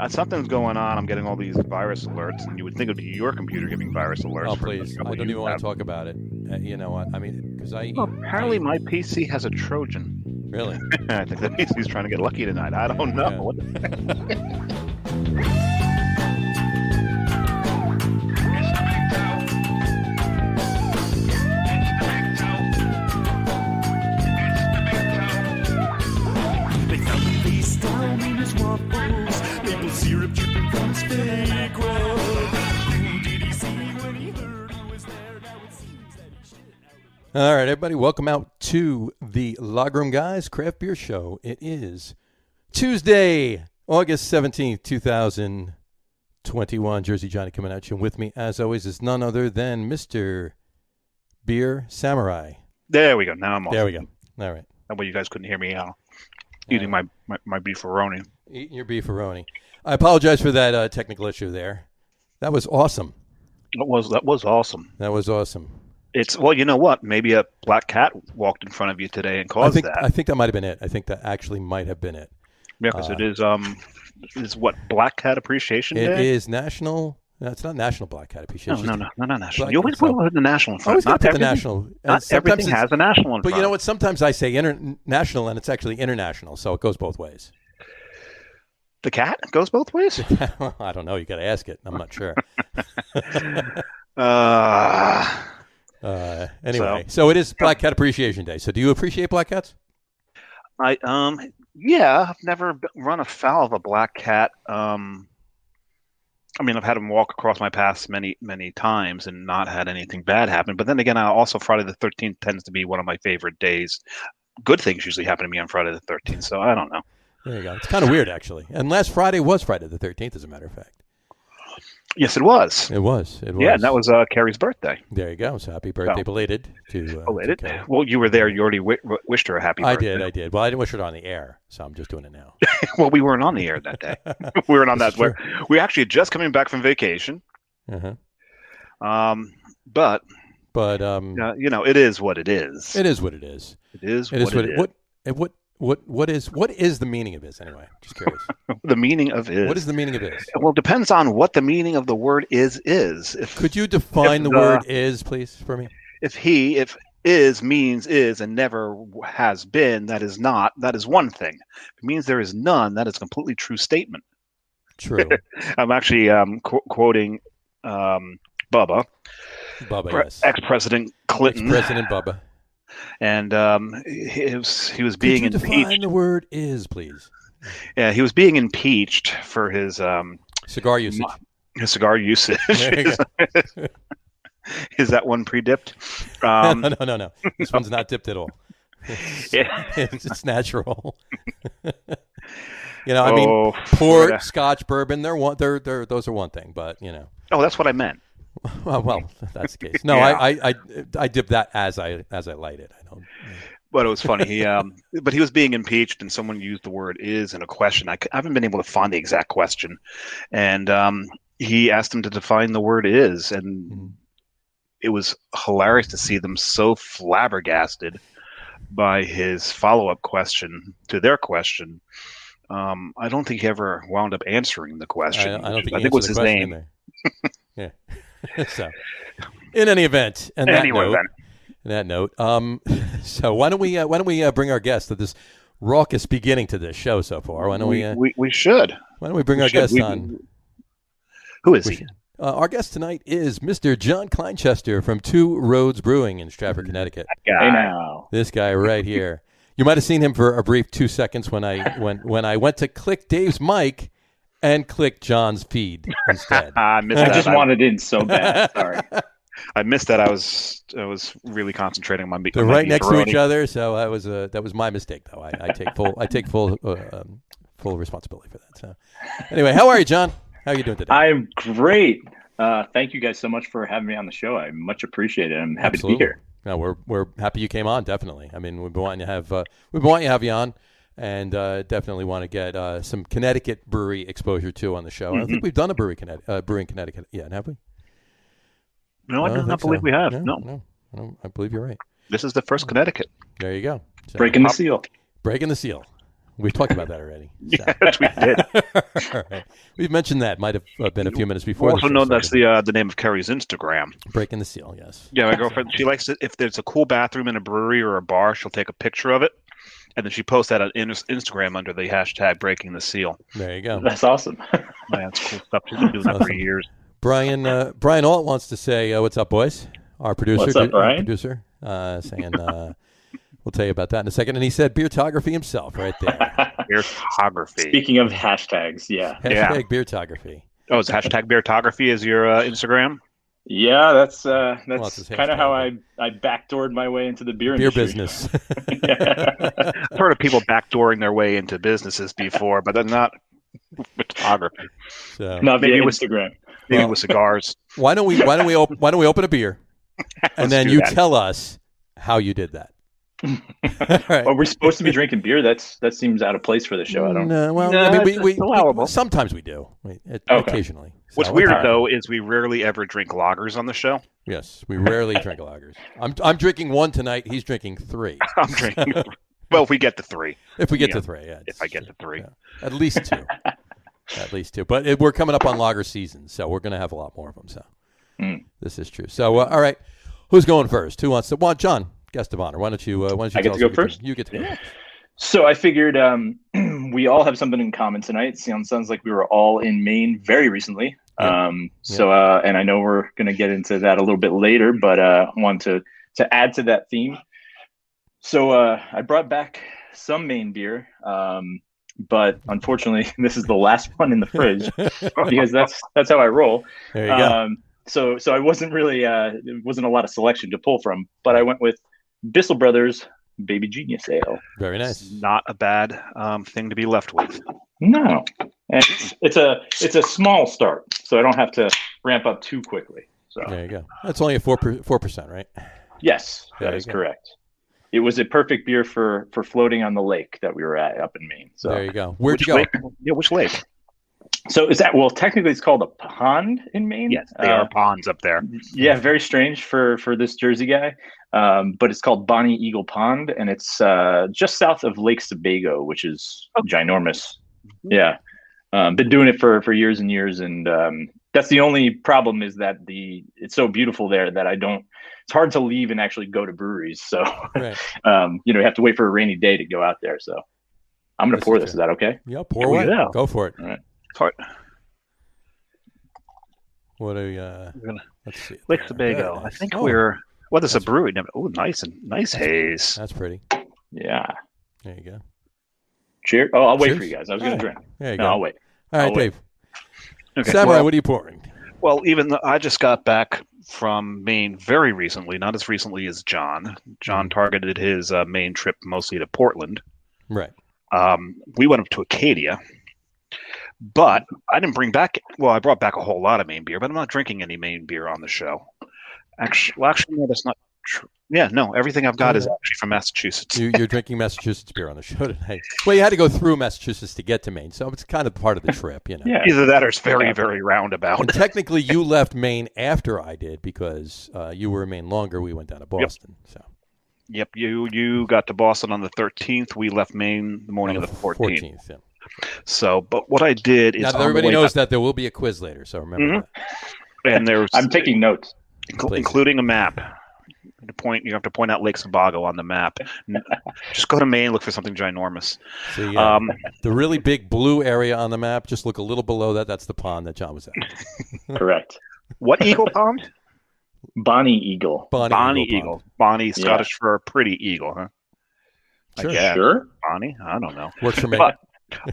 Something's going on. I'm getting all these virus alerts, and you would think it would be your computer giving virus alerts. Oh, for please. I what don't you even want have. to talk about it. You know what? I mean, because Well, apparently my PC has a Trojan. Really? I think the PC's trying to get lucky tonight. I don't know. Yeah. What the They found him face down in his waffles, maple syrup dripping from his fake rug. Who did he see when he heard who was there? Now it seems that he shit out. All right, everybody, welcome out to the Logroom Guys Craft Beer Show. It is Tuesday, August 17th, 2021. Jersey Johnny coming at you. And with me, as always, is none other than Mr. Beer Samurai. There we go. Now I'm off. There we go. All right. That way you guys couldn't hear me eating my beefaroni. Eating your beefaroni. I apologize for that technical issue there. That was awesome. That was awesome. That was awesome. Well, you know what? Maybe a black cat walked in front of you today and caused that. I think that might have been it. I think that actually might have been it. Yeah, because it is what, Black Cat Appreciation Day? It is National. No, it's not National Black Cat Appreciation Day. No, not national. Black You always Cat, put the national in front. Always got to put the everything- national. Not everything has a national in front. But you know what? Sometimes I say international, and it's actually international, so it goes both ways. The cat goes both ways? I don't know. You got to ask it. I'm not sure. Anyway, so it is Black Cat Appreciation Day. So do you appreciate black cats? Yeah, I've never run afoul of a black cat. I mean, I've had them walk across my path many, many times and not had anything bad happen. But then again, also Friday the 13th tends to be one of my favorite days. Good things usually happen to me on Friday the 13th, so I don't know. There you go. It's kind of weird, actually. And last Friday was Friday the 13th, as a matter of fact. Yes, it was. It was. Yeah, and that was Carrie's birthday. There you go. So happy birthday, belated. Belated? To Well, you were there. You already wished her a happy birthday. I did. Well, I didn't wish it on the air, so I'm just doing it now. Well, we weren't on the air that day. We weren't on that. We actually had just coming back from vacation. Uh-huh. But you know, it is what it is. It is what it is. It is what it is. What is the meaning of this anyway? Just curious. The meaning of is. What is the meaning of is? Well, it depends on what the meaning of the word is. Could you define the word is, please, for me? If is means is and never has been, that is not. That is one thing. If it means there is none, that is a completely true statement. True. I'm actually quoting Bubba. Yes. Ex-President Clinton. Ex-President Bubba. And he was being impeached. Could you define the word is, please? Yeah, he was being impeached for his cigar usage. His cigar usage. Is that one pre-dipped? No. This one's not dipped at all. It's natural. You know, I mean, port, Scotch, bourbon. Those are one thing, but you know. Oh, that's what I meant. Well, if that's the case. No, yeah. I dip that as I light it. I don't. But it was funny. But he was being impeached, and someone used the word "is" in a question. I haven't been able to find the exact question, and he asked him to define the word "is," and it was hilarious to see them so flabbergasted by his follow-up question to their question. I don't think he ever wound up answering the question. I don't think I think it was his name. Yeah. So, in any event, and that note, so why don't we bring our guest to this raucous beginning to this show so far? Why don't we should? Why don't we bring our guest on? Who is he? Our guest tonight is Mr. John Kleinchester from Two Roads Brewing in Stratford, Connecticut. Hey now, this guy right here. You might have seen him for a brief 2 seconds when I went to click Dave's mic and click John's feed instead. I just wanted in so bad. Sorry. I missed that. I was really concentrating on my They're right next to each other, so that was my mistake, though. I take full responsibility for that. So, anyway, how are you, John? How are you doing today? I'm great. Thank you guys so much for having me on the show. I much appreciate it. I'm happy to be here. No, we're happy you came on. Definitely. I mean, we've been wanting to have you on, and definitely want to get some Connecticut brewery exposure too on the show. I don't think we've done a brewery in Connecticut yet, have we? No, I do not believe we have. No, I believe you're right. This is the first Connecticut. There you go. So, breaking the seal. Breaking the seal. We've talked about that already. So. Yes, we did. All right. We've mentioned that. Might have been a few minutes before. We also know that's the name of Carrie's Instagram. Breaking the seal, yes. Yeah, my girlfriend, she likes it. If there's a cool bathroom in a brewery or a bar, she'll take a picture of it. And then she posts that on Instagram under the hashtag Breaking the Seal. There you go. That's awesome. Yeah, that's cool stuff. She's been doing that for years. Brian Alt wants to say, what's up, boys? Our producer. What's up, Brian? Saying, we'll tell you about that in a second. And he said beertography himself right there. Beertography. Speaking of hashtags, yeah. Hashtag beertography. Oh, is hashtag beertography is your Instagram? Yeah, that's kind of how I backdoored my way into the beer business. I've heard of people backdooring their way into businesses before, but they're not photography. So not maybe with Instagram. Maybe with cigars. Why don't we open a beer, and then you tell us how you did that. Right. Are we supposed to be drinking beer? That seems out of place for the show. I don't know. Well, I mean, we sometimes we do. Occasionally. What's weird though is we rarely ever drink lagers on the show. Yes, we rarely drink lagers. I'm drinking one tonight. He's drinking 3. I'm drinking. Well, if we get to 3. If we get to 3, yeah. If I get to 3, at least 2. At least 2. But we're coming up on lager season, so we're going to have a lot more of them. So this is true. So all right, who's going first? Who wants to? Well, John, guest of honor. Why don't you? I get to go first. You get to go first. So I figured we all have something in common tonight. Sounds like we were all in Maine very recently. And I know we're going to get into that a little bit later, but I want to add to that theme. So I brought back some Maine beer, but unfortunately, this is the last one in the fridge because that's how I roll. There you go. So I wasn't really it wasn't a lot of selection to pull from, but I went with Bissell Brothers Baby Genius Ale. Very nice. It's not a bad thing to be left with. No, and it's a small start, so I don't have to ramp up too quickly. So there you go. That's only a 4%, right? Yes, that is correct. It was a perfect beer for floating on the lake that we were at up in Maine. So there you go. Where'd you go? Lake? Yeah, which lake? So technically it's called a pond in Maine. Yes, they are ponds up there. Yeah, very strange for this Jersey guy. But it's called Bonnie Eagle Pond, and it's just south of Lake Sebago, which is ginormous. Yeah. Been doing it for years and years, and that's the only problem is that it's so beautiful there that it's hard to leave and actually go to breweries. So, right. You have to wait for a rainy day to go out there. So I'm going to pour this. Is that okay? Yeah, pour away. Yeah. Go for it. All right. What are you? Let's see. Lake Sebago. I think we're. Well, there's a brewery. Oh, nice haze. That's pretty. Yeah. There you go. Cheers. Oh, I'll wait for you guys. I was going to drink. There you go. I'll wait. All right, Dave. Okay. Samurai, what are you pouring? Well, I just got back from Maine very recently, not as recently as John. John targeted his Maine trip mostly to Portland. Right. We went up to Acadia, but I didn't bring back. Well, I brought back a whole lot of Maine beer, but I'm not drinking any Maine beer on the show. Actually, no, that's not true. Yeah, no, everything I've got is actually from Massachusetts. You're drinking Massachusetts beer on the show tonight. Well, you had to go through Massachusetts to get to Maine, so it's kind of part of the trip, Yeah. Either that or it's very, very roundabout. And technically, you left Maine after I did because you were in Maine longer. We went down to Boston. Yep, you got to Boston on the 13th. We left Maine the morning of the 14th. Yeah. So, but what I did is... Now, everybody knows that there will be a quiz later, so remember that. And I'm taking notes. Including a map. You have to point out Lake Sebago on the map. Just go to Maine, look for something ginormous. So, the really big blue area on the map, just look a little below that. That's the pond that John was at. Correct. What eagle pond? Bonnie Eagle. Bonnie Eagle. Bonnie, Scottish for a pretty eagle, huh? Sure. Bonnie? I don't know. Works for me. But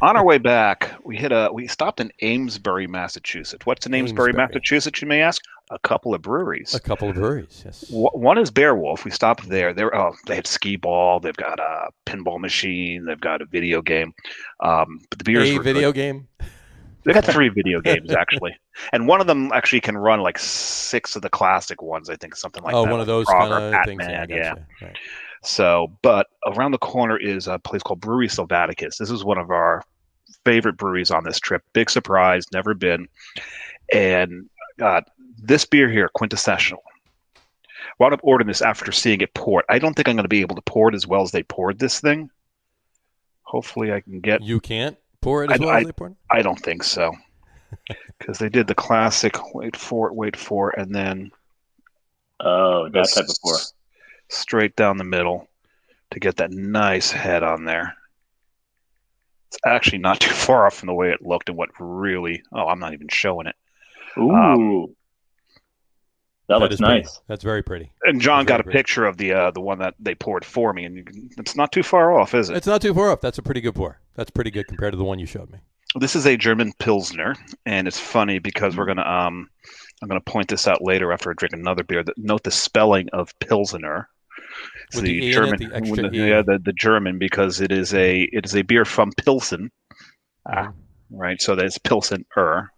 on our way back, we stopped in Amesbury, Massachusetts. What's in Amesbury, Massachusetts, you may ask? A couple of breweries. Yes. One is Beowulf. We stopped there. They have skee ball. They've got a pinball machine. They've got a video game. But the beers were video good. Game? They got 3 video games, actually. And one of them actually can run like 6 of the classic ones, I think, something like that. Oh, one of those kind of things. Yeah. Right. So, but around the corner is a place called Brewery Sylvaticus. This is one of our favorite breweries on this trip. Big surprise, never been. And this beer here, quintessential. Wound up ordering this after seeing it poured. I don't think I'm going to be able to pour it as well as they poured this thing. Hopefully I can get... You can't pour it as well as they pour it? I don't think so. Because they did the classic wait for it, and then... Oh, that type of pour. Straight down the middle to get that nice head on there. It's actually not too far off from the way it looked and what really... Oh, I'm not even showing it. Ooh. That looks nice. Pretty. That's very pretty. And John got a picture of the one that they poured for me, and it's not too far off, is it? It's not too far off. That's a pretty good pour. That's pretty good compared to the one you showed me. This is a German Pilsner, and it's funny because we're gonna I'm gonna point this out later after I drink another beer. Note the spelling of Pilsner. It's the German, the German, because it is a beer from Pilsen, right? So that's Pilsener,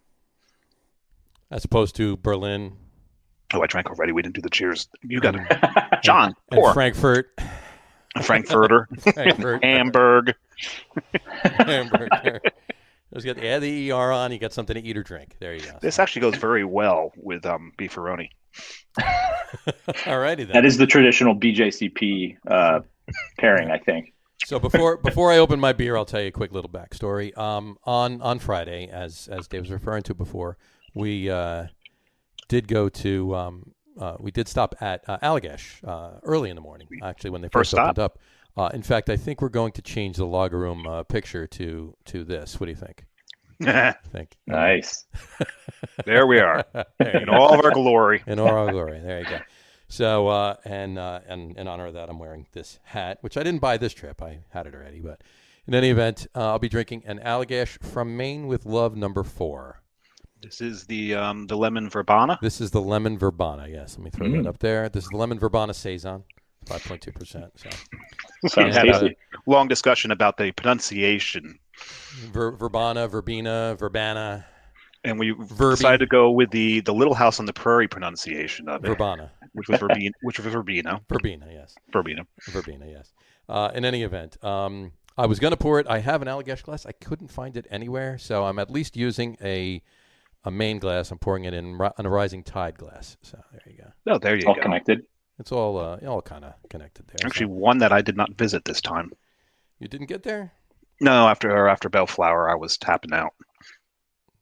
as opposed to Berlin. Oh, I drank already. We didn't do the cheers. You got it, John. And Frankfurt, Frankfurter, Hamburg. Hamburger. Add the ER on. You got something to eat or drink. There you go. This actually goes very well with beefaroni. All righty then. That is the traditional BJCP pairing, I think. So before I open my beer, I'll tell you a quick little backstory. On Friday, as Dave was referring to before, we did go to we did stop at Allagash early in the morning. Actually, when they first opened up. In fact, I think we're going to change the Lager Room picture to this. What do you think? Nice. There we are. In all of our glory. In all our glory. There you go. So, and in honor of that, I'm wearing this hat, which I didn't buy this trip. I had it already. But in any event, I'll be drinking an Allagash from Maine with Love No. 4. This is the lemon verbena. This is the lemon verbena. Yes, let me throw that up there. This is the lemon verbena saison, 5.2%. So long discussion about the pronunciation. Verbena, verbena, and we decided to go with the Little House on the Prairie pronunciation of it. Verbena, which was verbena. Verbena, yes. Verbena, yes. In any event, I was going to pour it. I have an Allagash glass. I couldn't find it anywhere, so I'm at least using a main glass. I'm pouring it in a Rising Tide glass. So there you go. Oh, there you go. All connected. It's all kind of connected there. Actually, one that I did not visit this time. You didn't get there? No, after Bellflower, I was tapping out.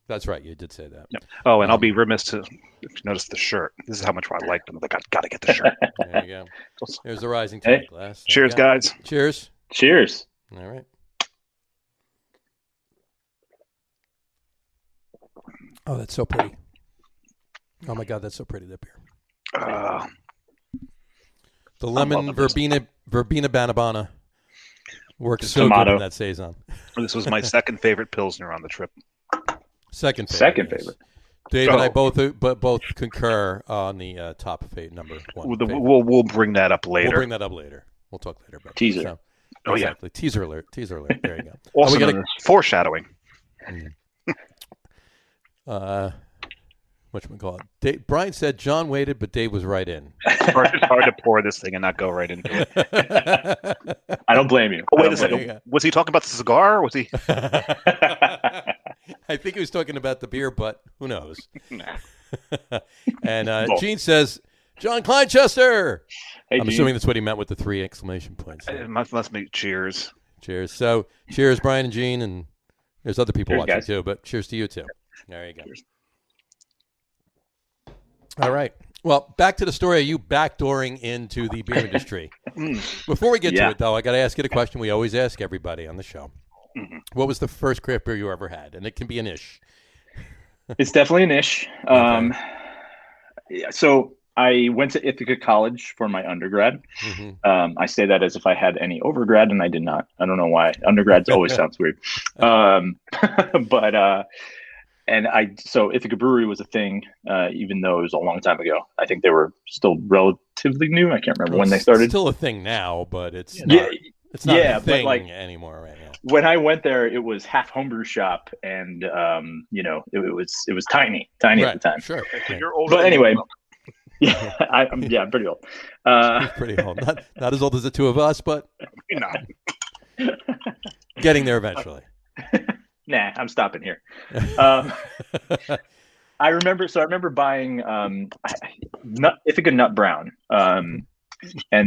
That's right. You did say that. Yep. Oh, and I'll be remiss to if you notice the shirt. This is how much I like them. I got to get the shirt. There you go. There's the Rising Tide glass. Cheers, guys. Cheers. Cheers. All right. Oh, that's so pretty. Oh my God, that's so pretty, that beer. The lemon verbena banabana works so good in that saison. This was my second favorite Pilsner on the trip. Second favorite. Dave and I both concur on the top number one. We'll bring that up later. We'll bring that up later. We'll talk later about teaser. So, exactly. Yeah. Teaser alert. There you go. Also, foreshadowing. Whatchamacallit? Brian said John waited, but Dave was right in. It's hard to pour this thing and not go right into it. I don't blame you. Oh, wait a second. Was he talking about the cigar? Was he? I think he was talking about the beer, but who knows? And Gene says, John Kleinchester. Hey, I'm assuming that's what he meant with the 3 exclamation points. It must be cheers. Cheers. So, cheers, Brian and Gene, and there's other people watching guys. too, but cheers to you too. There you go. Cheers. All right. Well, back to the story of you backdooring into the beer industry. Before we get to it, though, I got to ask you the question we always ask everybody on the show. Mm-hmm. What was the first craft beer you ever had? And it can be an ish. It's definitely an ish. Okay. So I went to Ithaca College for my undergrad. Mm-hmm. I say that as if I had any overgrad, and I did not. I don't know why. Undergrads always sounds weird. So Ithaca Brewery was a thing, even though it was a long time ago. I think they were still relatively new. I can't remember when they started. It's still a thing now, but it's not a thing anymore right now. When I went there, it was half homebrew shop, and it was tiny right. At the time. Sure. You're older. But anyway, I'm pretty old. Pretty old. Not as old as the two of us, but not. Getting there eventually. Nah, I'm stopping here. I remember buying Ithaca Nut Brown, and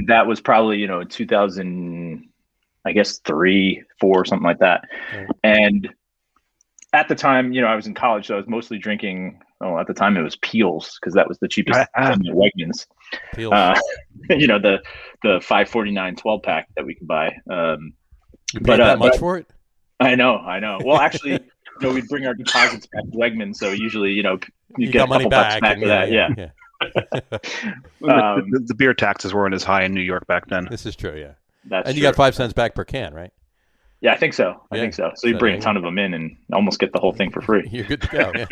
that was probably 2000. I guess 3, 4, something like that. Right. And at the time, I was in college, so I was mostly drinking. Oh, at the time it was Peels because that was the cheapest thing at Wegmans. Peels. The 5.49 12-pack that we could buy. You paid that much for it? I know. Well, actually, we'd bring our deposits back to Wegmans, so usually, you get got money back for that. Yeah. The beer taxes weren't as high in New York back then. This is true, yeah. That's and you true. got 5 cents back per can, right? Yeah, I think so. So you bring a ton of them in and almost get the whole thing for free. You're good to go. Yeah.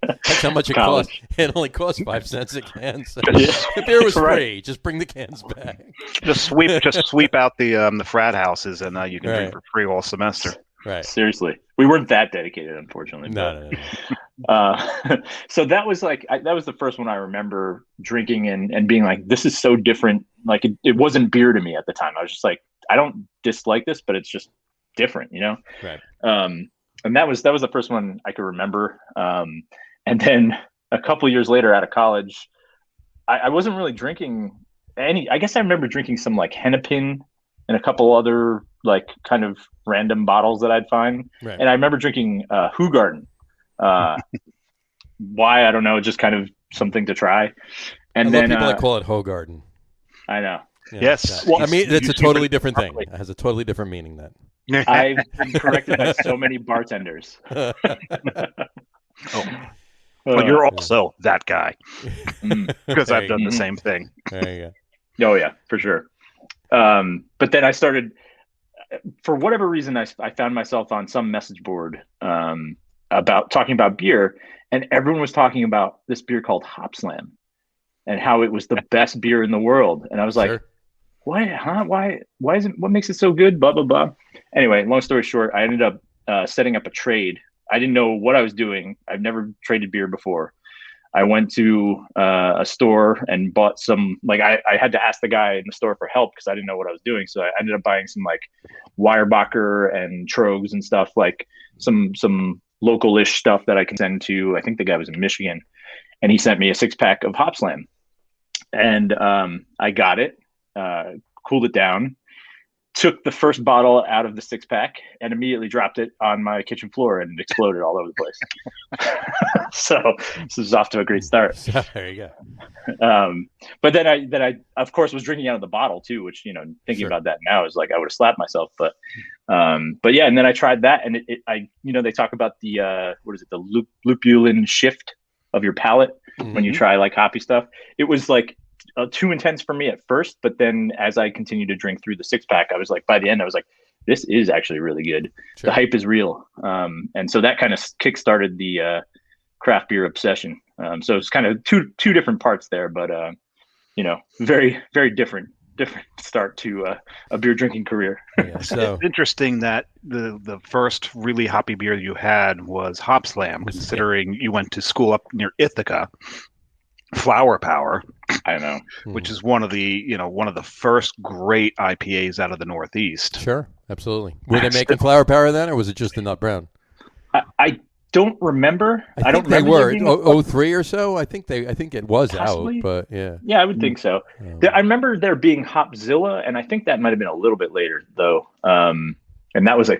That's how much it costs. It only costs 5 cents a can. So the beer was free. Just bring the cans back. Just sweep out the frat houses, and you can drink for free all semester. Right. Seriously, we weren't that dedicated, unfortunately. No. So that was that was the first one I remember drinking and being like, this is so different. Like it wasn't beer to me at the time. I was just like, I don't dislike this, but it's just different, Right. And that was the first one I could remember. And then a couple of years later out of college, I wasn't really drinking any. I guess I remember drinking some like Hennepin and a couple other like kind of random bottles that I'd find. Right. And I remember drinking Hoegaarden. Why, I don't know, just kind of something to try. And then people that call it Hoegaarden. I know. Yeah, yes. Well, I mean, it's a totally different thing. It has a totally different meaning then. I've been corrected by so many bartenders. Well, you're also that guy because I've done the same thing. There you go. Oh yeah, for sure. But then I started, for whatever reason, I found myself on some message board about talking about beer, and everyone was talking about this beer called Hop Slam and how it was the best beer in the world. And I was like, what? Huh? Why is it? What makes it so good? Blah blah blah. Anyway, long story short, I ended up setting up a trade. I didn't know what I was doing. I've never traded beer before. I went to a store and bought some, like I had to ask the guy in the store for help because I didn't know what I was doing. So I ended up buying some like Weyerbacher and Trogs and stuff, like some local-ish stuff that I can send to, I think the guy was in Michigan, and he sent me a 6-pack of Hop Slam. And I got it, cooled it down, took the first bottle out of the 6-pack and immediately dropped it on my kitchen floor and it exploded all over the place. So this is off to a great start. There you go. But then I of course was drinking out of the bottle too, which, thinking about that now is like, I would have slapped myself, but yeah. And then I tried that and they talk about the, the lupulin shift of your palate when you try like hoppy stuff. It was like too intense for me at first, but then as I continued to drink through the 6-pack, I was like, by the end, I was like, this is actually really good. Sure. The hype is real. And so that kind of kickstarted the craft beer obsession. So it's kind of two different parts there, but very, very different start to a beer drinking career. Yeah, so it's interesting that the first really hoppy beer you had was Hop Slam, considering you went to school up near Ithaca. Flower Power, I know, which is one of the first great IPAs out of the Northeast. Sure, absolutely. Were they making Flower Power then, or was it just the Nut Brown? I don't remember. I don't remember. They were 03 or so. I think it was possibly out, but yeah. Yeah, I would think so. I remember there being Hopzilla, and I think that might have been a little bit later though. And that was a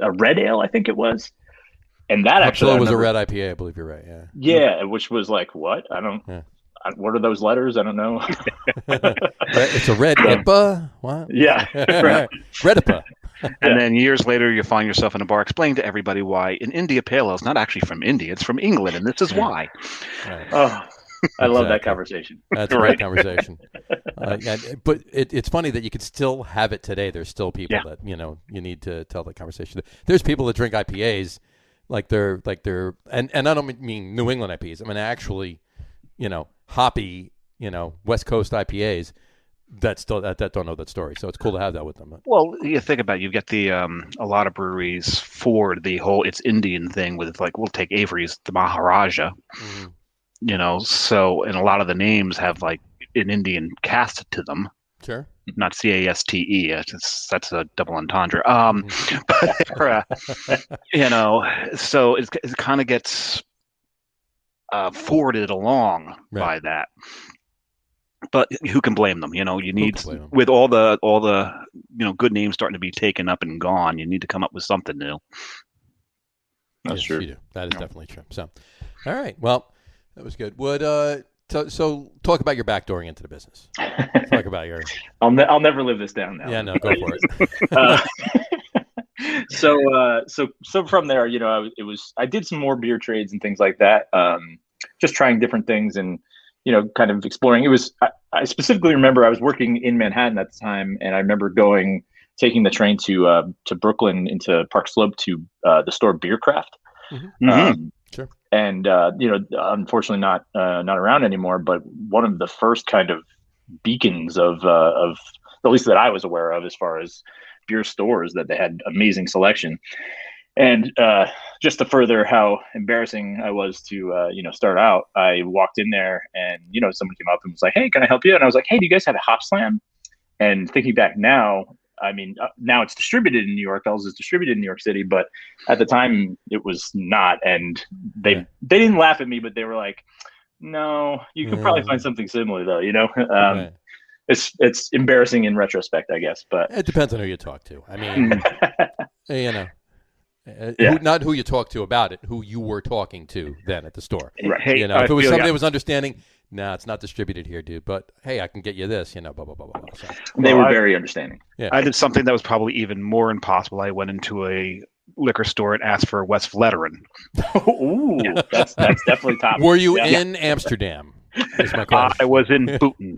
red ale, I think it was. And that actually was a red IPA, I believe you're right. Yeah. Yeah, which was like, what? I don't. Yeah. What are those letters? I don't know. It's a red IPA. What? Yeah, right. Red IPA. And then years later, you find yourself in a bar explaining to everybody why an India Pale Ale is not actually from India; it's from England, and this is why. Right. Oh, I love that conversation. That's a great conversation. But it's funny that you could still have it today. There's still people that you need to tell that conversation. There's people that drink IPAs. Like they're and I don't mean New England IPAs. I mean actually, hoppy, West Coast IPAs that don't know that story. So it's cool to have that with them. Well, you think about it, you get the a lot of breweries for the whole it's Indian thing with like we'll take Avery's the Maharaja, so and a lot of the names have like an Indian cast to them. Sure. Not CASTE. That's a double entendre. But so it kind of gets forwarded along by that. But who can blame them? You need, with all the good names starting to be taken up and gone, you need to come up with something new. That's true. You do. That is definitely true. So, all right. Well, that was good. So talk about your backdooring into the business. Talk about your. I'll never live this down now. Yeah, no, go for it. So from there, I did some more beer trades and things like that. Just trying different things and kind of exploring. I specifically remember I was working in Manhattan at the time, and I remember taking the train to Brooklyn into Park Slope to the store Beercraft. Mm-hmm. Sure. And unfortunately not around anymore, but one of the first kind of beacons of at least that I was aware of as far as beer stores, that they had amazing selection. And just to further how embarrassing I was to start out, I walked in there and someone came up and was like, "Hey, can I help you?" And I was like, "Hey, do you guys have a Hop Slam?" And thinking back now, I mean, now it's distributed in New York. Bell's is distributed in New York City, but at the time it was not. And they didn't laugh at me, but they were like, "No, you could probably find something similar, though." Right. It's embarrassing in retrospect, I guess. But it depends on who you talk to. I mean, not who you talk to about it, who you were talking to then at the store. Right. Hey, if it was somebody that was understanding. No, it's not distributed here, dude. But hey, I can get you this, blah, blah, blah, blah. So, they were very understanding. Yeah. I did something that was probably even more impossible. I went into a liquor store and asked for a West Veteran. Ooh, that's definitely top. Were you in Amsterdam? Is my question. I was in Booten.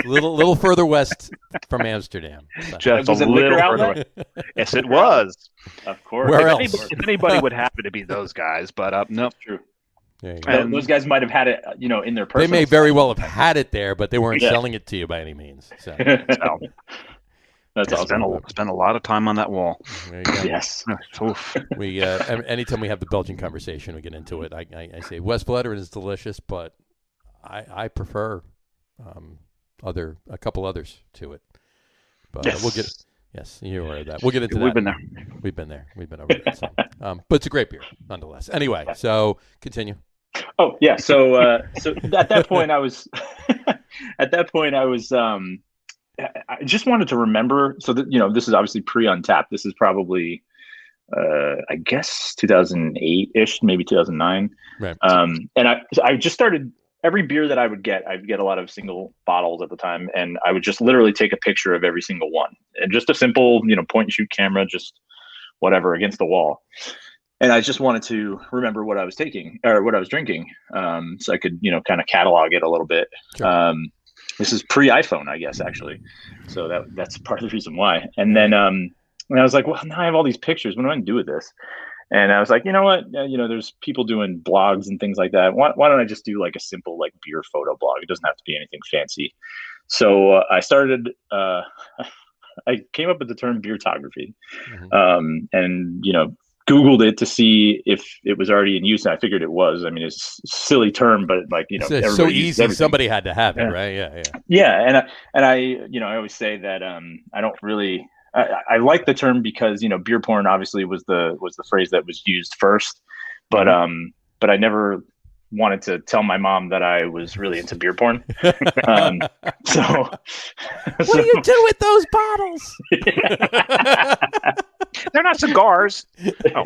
little further west from Amsterdam. So. Just a little further west. Yes, it was. Of course. Where else? If anybody would happen to be those guys, but no. True. And those guys might have had it, in their personal. They may very well have had it there, but they weren't selling it to you by any means. So. That's awesome. Spent a lot of time on that wall. There you go. Yes. We anytime we have the Belgian conversation, we get into it. I say West Veteran is delicious, but I prefer a couple others to it. But we'll get. Yes, you're aware of that. We'll get into that. We've been there. We've been there. We've been over it. So. But it's a great beer, nonetheless. Anyway, so continue. Oh yeah. So at that point I was I just wanted to remember. So that this is obviously pre-Untapped. This is probably I guess 2008-ish, maybe 2009. Right. And I just started. Every beer that I'd get a lot of single bottles at the time, and I would just literally take a picture of every single one, and just a simple, point and shoot camera, just whatever against the wall. And I just wanted to remember what I was taking or what I was drinking, so I could, kind of catalog it a little bit. Sure. This is pre-iPhone, I guess, actually. So that's part of the reason why. And then and I was like, well, now I have all these pictures. What am I going to do with this? And I was like, you know what? There's people doing blogs and things like that. Why don't I just do like a simple like beer photo blog? It doesn't have to be anything fancy. So I started. I came up with the term beertography, and Googled it to see if it was already in use. And I figured it was. I mean, it's a silly term, but like it's so easy. Somebody had to have it, right? Yeah. Yeah, and I I always say that I don't really. I like the term because beer porn obviously was the phrase that was used first, but I never wanted to tell my mom that I was really into beer porn. So what do you do with those bottles? They're not cigars. Oh.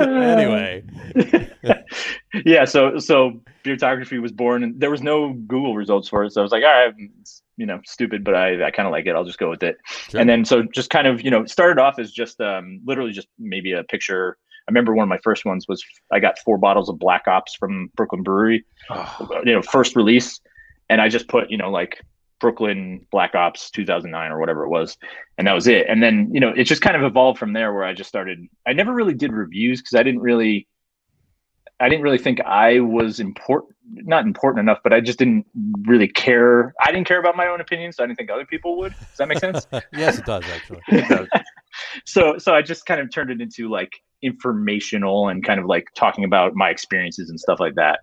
Anyway. Yeah, so beertography was born, and there was no Google results for it. So I was like, all right, stupid, but I kind of like it. I'll just go with it. Sure. And then so just kind of, started off as just literally just maybe a picture. I remember one of my first ones was I got 4 bottles of Black Ops from Brooklyn Brewery, first release. And I just put, like Brooklyn Black Ops 2009 or whatever it was. And that was it. And then, it just kind of evolved from there where I just started. I never really did reviews because I didn't really think I was not important enough, but I just didn't really care. I didn't care about my own opinion, so I didn't think other people would. Does that make sense? Yes, it does, actually. It does. So I just kind of turned it into like informational and kind of like talking about my experiences and stuff like that.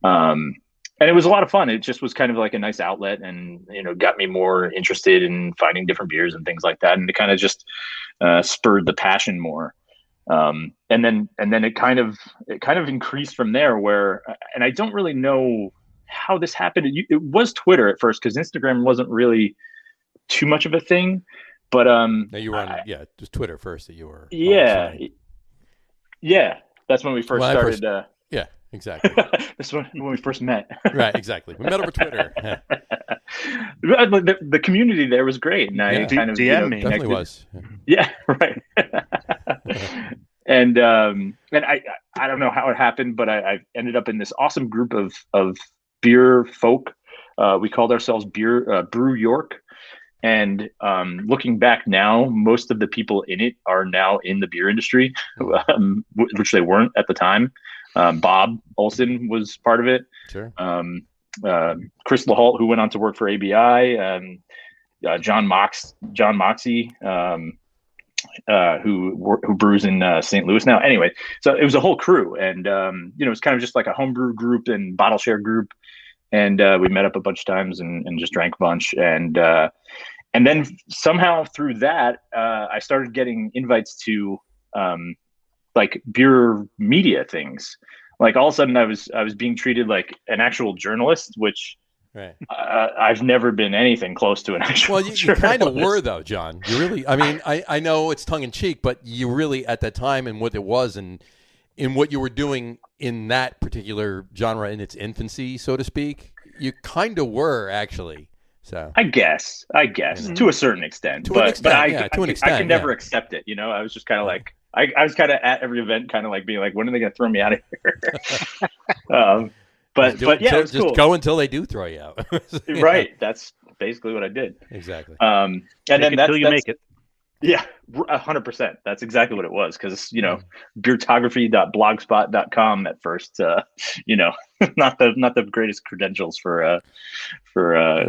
And it was a lot of fun. It just was kind of like a nice outlet and, got me more interested in finding different beers and things like that. And it kind of just spurred the passion more. And then it kind of increased from there where, and I don't really know how this happened. It was Twitter at first, because Instagram wasn't really too much of a thing, but now you were on just Twitter first that you were that's when we first started. Yeah, exactly. That's when we first met. Right, exactly. We met over Twitter. Yeah. The community there was great, and I kind of DM me. Definitely was. Yeah, right. And I don't know how it happened, but I ended up in this awesome group of beer folk. We called ourselves Brew York. And looking back now, most of the people in it are now in the beer industry, which they weren't at the time. Bob Olson was part of it. Sure. Chris LaHalt, who went on to work for ABI, John Moxie, who brews in St. Louis now. Anyway, so it was a whole crew, and it was kind of just like a homebrew group and bottle share group. And we met up a bunch of times and just drank a bunch. And then somehow through that, I started getting invites to like beer media things. Like all of a sudden I was being treated like an actual journalist, which I've never been anything close to an actual journalist. You kind of were, though, John. You really, I mean, I know it's tongue in cheek, but you really, at that time and what it was and in what you were doing in that particular genre in its infancy, so to speak, you kind of were actually. So I guess to a certain extent, but I could never accept it. I was just kind of like, I was kind of at every event, kind of like being like, when are they going to throw me out of here? But yeah, it was just cool. Go until they do throw you out. Right. That's basically what I did. Exactly. And then until you make it. Yeah, 100%. That's exactly what it was. Because beertography.blogspot.com at first, not the greatest credentials for a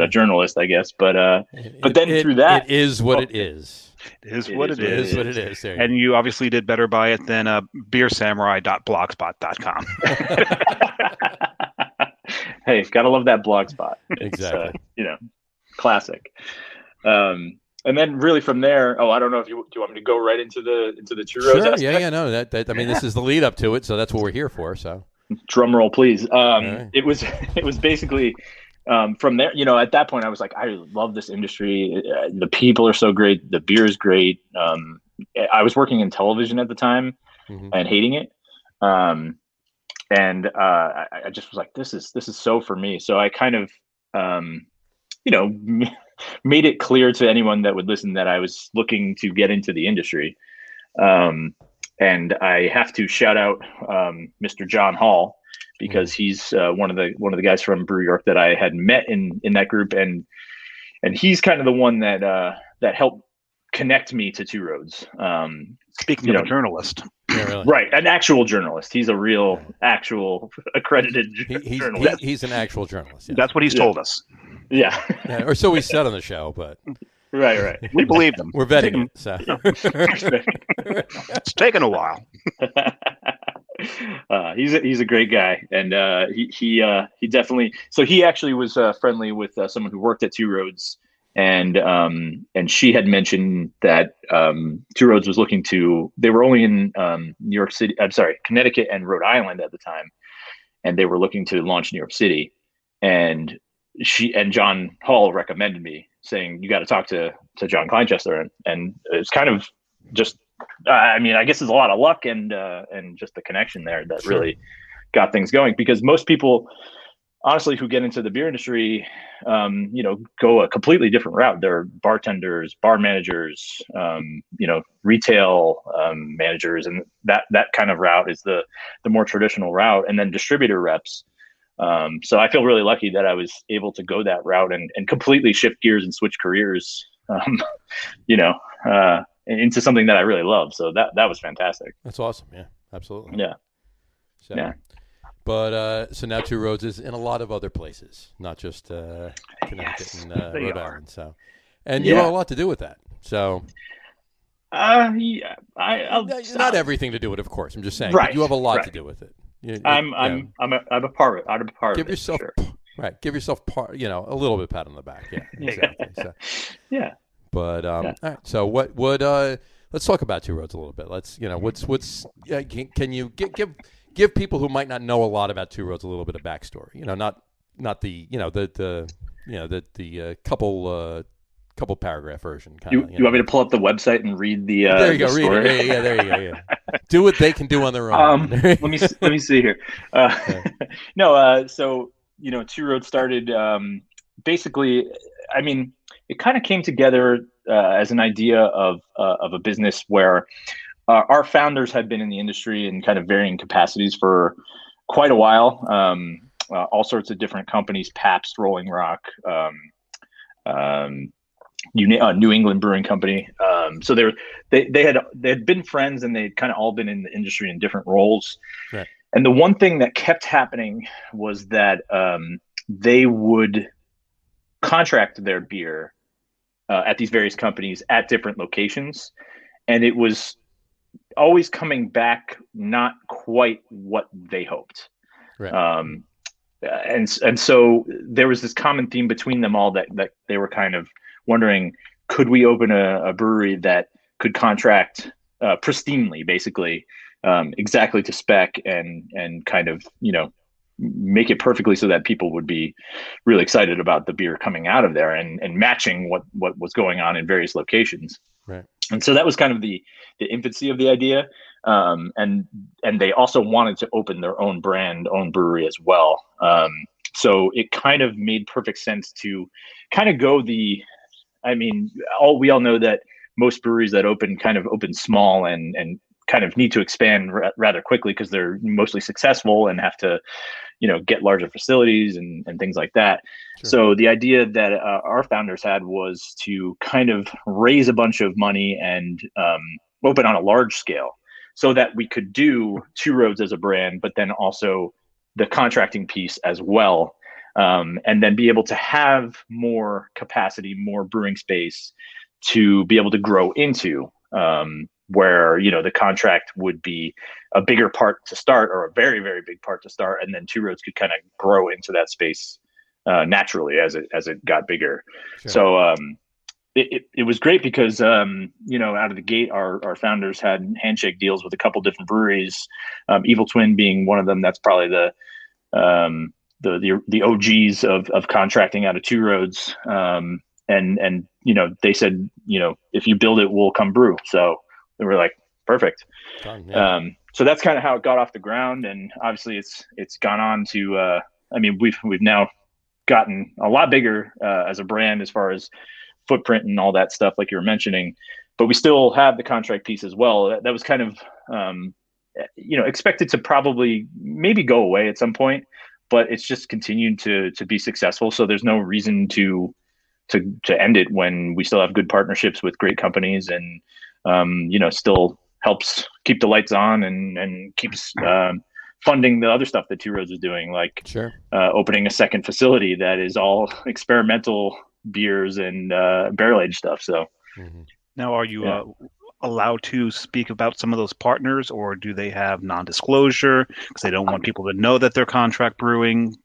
journalist, I guess. But then through that, it is what it is. It is what it is. What it is. And you obviously did better by it than beersamurai.blogspot.com. Hey, gotta love that blogspot. Exactly. Classic. And then really from there, I don't know if do you want me to go right into the Two Roads? Sure. Yeah. No, that I mean, this is the lead up to it, so that's what we're here for. So, drum roll, please. Right. It was basically from there. At that point, I was like, I love this industry. The people are so great. The beer is great. I was working in television at the time and hating it. And I just was like, this is so for me. So I kind of, made it clear to anyone that would listen that I was looking to get into the industry. And I have to shout out Mr. John Hall, because he's one of the guys from Brew York that I had met in that group, and he's kind of the one that helped connect me to Two Roads. Speaking of a journalist. Yeah, really. Right, an actual journalist. He's a real, actual accredited journalist. He's an actual journalist. Yes. That's what he's told us. Yeah. Or so he said on the show, but right. We believe them. We're vetting it. So. It's taken a while. He's a great guy, and he definitely. So he actually was friendly with someone who worked at Two Roads, and she had mentioned that Two Roads was looking to. They were only in New York City. I'm sorry, Connecticut and Rhode Island at the time, and they were looking to launch New York City, and John Hall recommended me, saying you got to talk to John Kleinchester, and it's kind of just. I mean, I guess there's a lot of luck and just the connection there that really got things going, because most people, honestly, who get into the beer industry, go a completely different route. They're bartenders, bar managers, retail managers, and that kind of route is the more traditional route, and then distributor reps. So I feel really lucky that I was able to go that route and completely shift gears and switch careers, into something that I really love. So that was fantastic. That's awesome. Yeah, absolutely. Yeah. So, yeah. But so now Two Roads is in a lot of other places, not just Connecticut and Rhode Island. So, and you have a lot to do with that. So, not everything to do with it, of course. I'm just saying, right. But you have a lot to do with it. I'm a part of it. I'm a part give of yourself, it. Sure. Right. Give yourself a little bit pat on the back. Yeah. Exactly. So, yeah. But all right. So what let's talk about Two Roads a little bit. Let's what's can you give people who might not know a lot about Two Roads a little bit of backstory? Not the couple paragraph version. You want me to pull up the website and read the there you go, story? Read it. Yeah, there you go. Yeah. Do what they can do on their own. let me see here. So Two Roads started basically. I mean, it kind of came together as an idea of a business where our founders had been in the industry in kind of varying capacities for quite a while. All sorts of different companies: Pabst, Rolling Rock. New England Brewing Company. So they had been friends, and they'd kind of all been in the industry in different roles. Right. And the one thing that kept happening was that they would contract their beer at these various companies at different locations, and it was always coming back not quite what they hoped. Right. And so there was this common theme between them all that they were kind of wondering, could we open a brewery that could contract pristinely, basically, exactly to spec, and kind of make it perfectly so that people would be really excited about the beer coming out of there and matching what was going on in various locations. Right. And so that was kind of the infancy of the idea. And they also wanted to open their own brand, own brewery as well. So it kind of made perfect sense to kind of go we all know that most breweries that open kind of open small and kind of need to expand rather quickly because they're mostly successful and have to, get larger facilities and things like that. Sure. So the idea that our founders had was to kind of raise a bunch of money and open on a large scale so that we could do Two Roads as a brand, but then also the contracting piece as well. And then be able to have more capacity, more brewing space to be able to grow into, where, the contract would be a bigger part to start, or a very, very big part to start. And then Two Roads could kind of grow into that space naturally as it got bigger. Sure. So it was great because, out of the gate, our founders had handshake deals with a couple different breweries, Evil Twin being one of them. That's probably the OGs of contracting out of Two Roads. And they said, if you build it, we'll come brew. So they were like, perfect. Done, yeah. So that's kind of how it got off the ground. And obviously it's gone on to, we've now gotten a lot bigger as a brand as far as footprint and all that stuff, like you were mentioning, but we still have the contract piece as well. That was kind of, expected to probably maybe go away at some point, but it's just continued to be successful. So there's no reason to end it when we still have good partnerships with great companies, and still helps keep the lights on and keeps funding the other stuff that Two Roads is doing, like sure. Opening a second facility that is all experimental beers and barrel aged stuff. So now, are you allowed to speak about some of those partners, or do they have non-disclosure because they don't want people to know that they're contract brewing?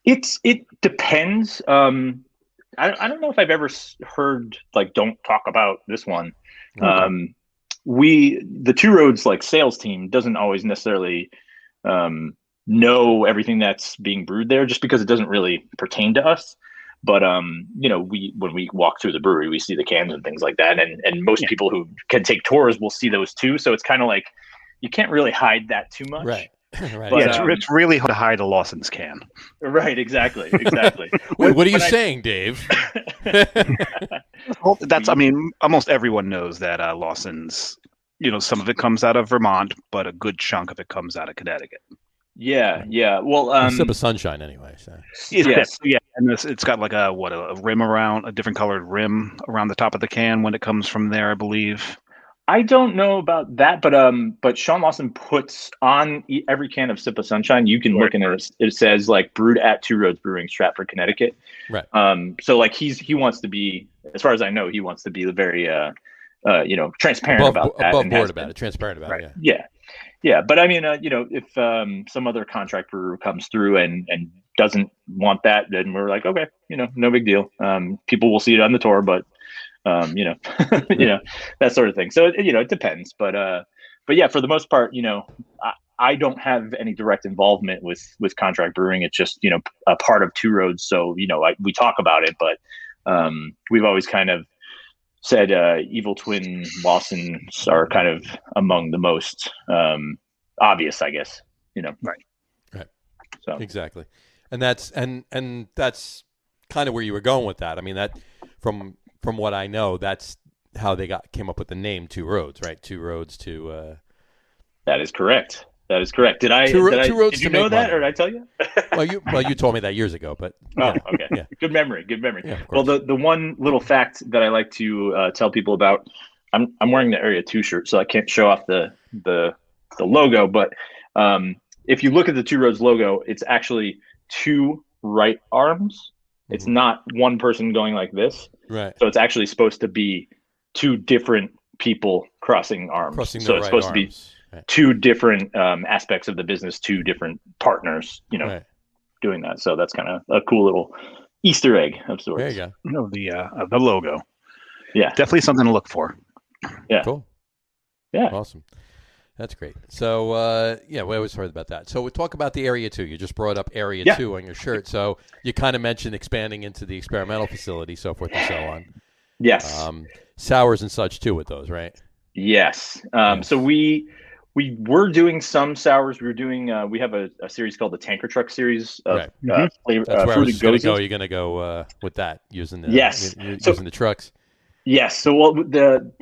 It depends. I don't know if I've ever heard don't talk about this one. Okay. The Two Roads sales team doesn't always necessarily know everything that's being brewed there, just because it doesn't really pertain to us. But when we walk through the brewery, we see the cans and things like that, and most people who can take tours will see those too. So it's kind of like you can't really hide that too much. Right. Right. But, it's really hard to hide a Lawson's can. Right. Exactly. Wait, what are you saying, Dave? Well, almost everyone knows that Lawson's, some of it comes out of Vermont, but a good chunk of it comes out of Connecticut. Yeah. Well, a sip of sunshine anyway. So. Yes. Yeah. And it's got a rim around, a different colored rim around the top of the can when it comes from there, I believe. I don't know about that, but Sean Lawson puts on every can of Sip of Sunshine. You can look in it. It says brewed at Two Roads Brewing, Stratford, Connecticut. Right. So he wants to be, as far as I know, he wants to be the very transparent about that. Above board about it, transparent about it. Yeah. Yeah. But if some other contract brewer comes through and doesn't want that, then we're like, okay, no big deal. People will see it on the tour, but you know, that sort of thing. So it depends, but yeah, for the most part, I don't have any direct involvement with contract brewing. It's just a part of Two Roads. So we talk about it, but we've always kind of said Evil Twin Lawsons are kind of among the most obvious, I guess. Right. So exactly, and that's that's kind of where you were going with that. I mean, that from what I know, that's how they came up with the name Two Roads, right? Two Roads to. That is correct. Did Two Roads did you know that, money. Or did I tell you? you told me that years ago, but okay, yeah. Good memory. Yeah, well, the one little fact that I like to tell people about, I'm wearing the Area 2 shirt, so I can't show off the logo, but if you look at the Two Roads logo, it's actually two right arms. It's not one person going like this. Right. So it's actually supposed to be two different people crossing arms. So it's supposed to be two different aspects of the business, two different partners, doing that. So that's kind of a cool little Easter egg of sorts. There you go. The logo. Yeah. Definitely something to look for. Yeah. Cool. Yeah. Awesome. That's great. So, we always heard about that. So we talk about the Area 2. You just brought up Area 2 on your shirt. So you kind of mentioned expanding into the experimental facility, so forth and so on. Yes. Sours and such too with those, right? Yes. So we were doing some sours. We were doing. We have a series called the Tanker Truck series of flavor. That's where I was going to go. You're going to go with that using the using the trucks. Yes. So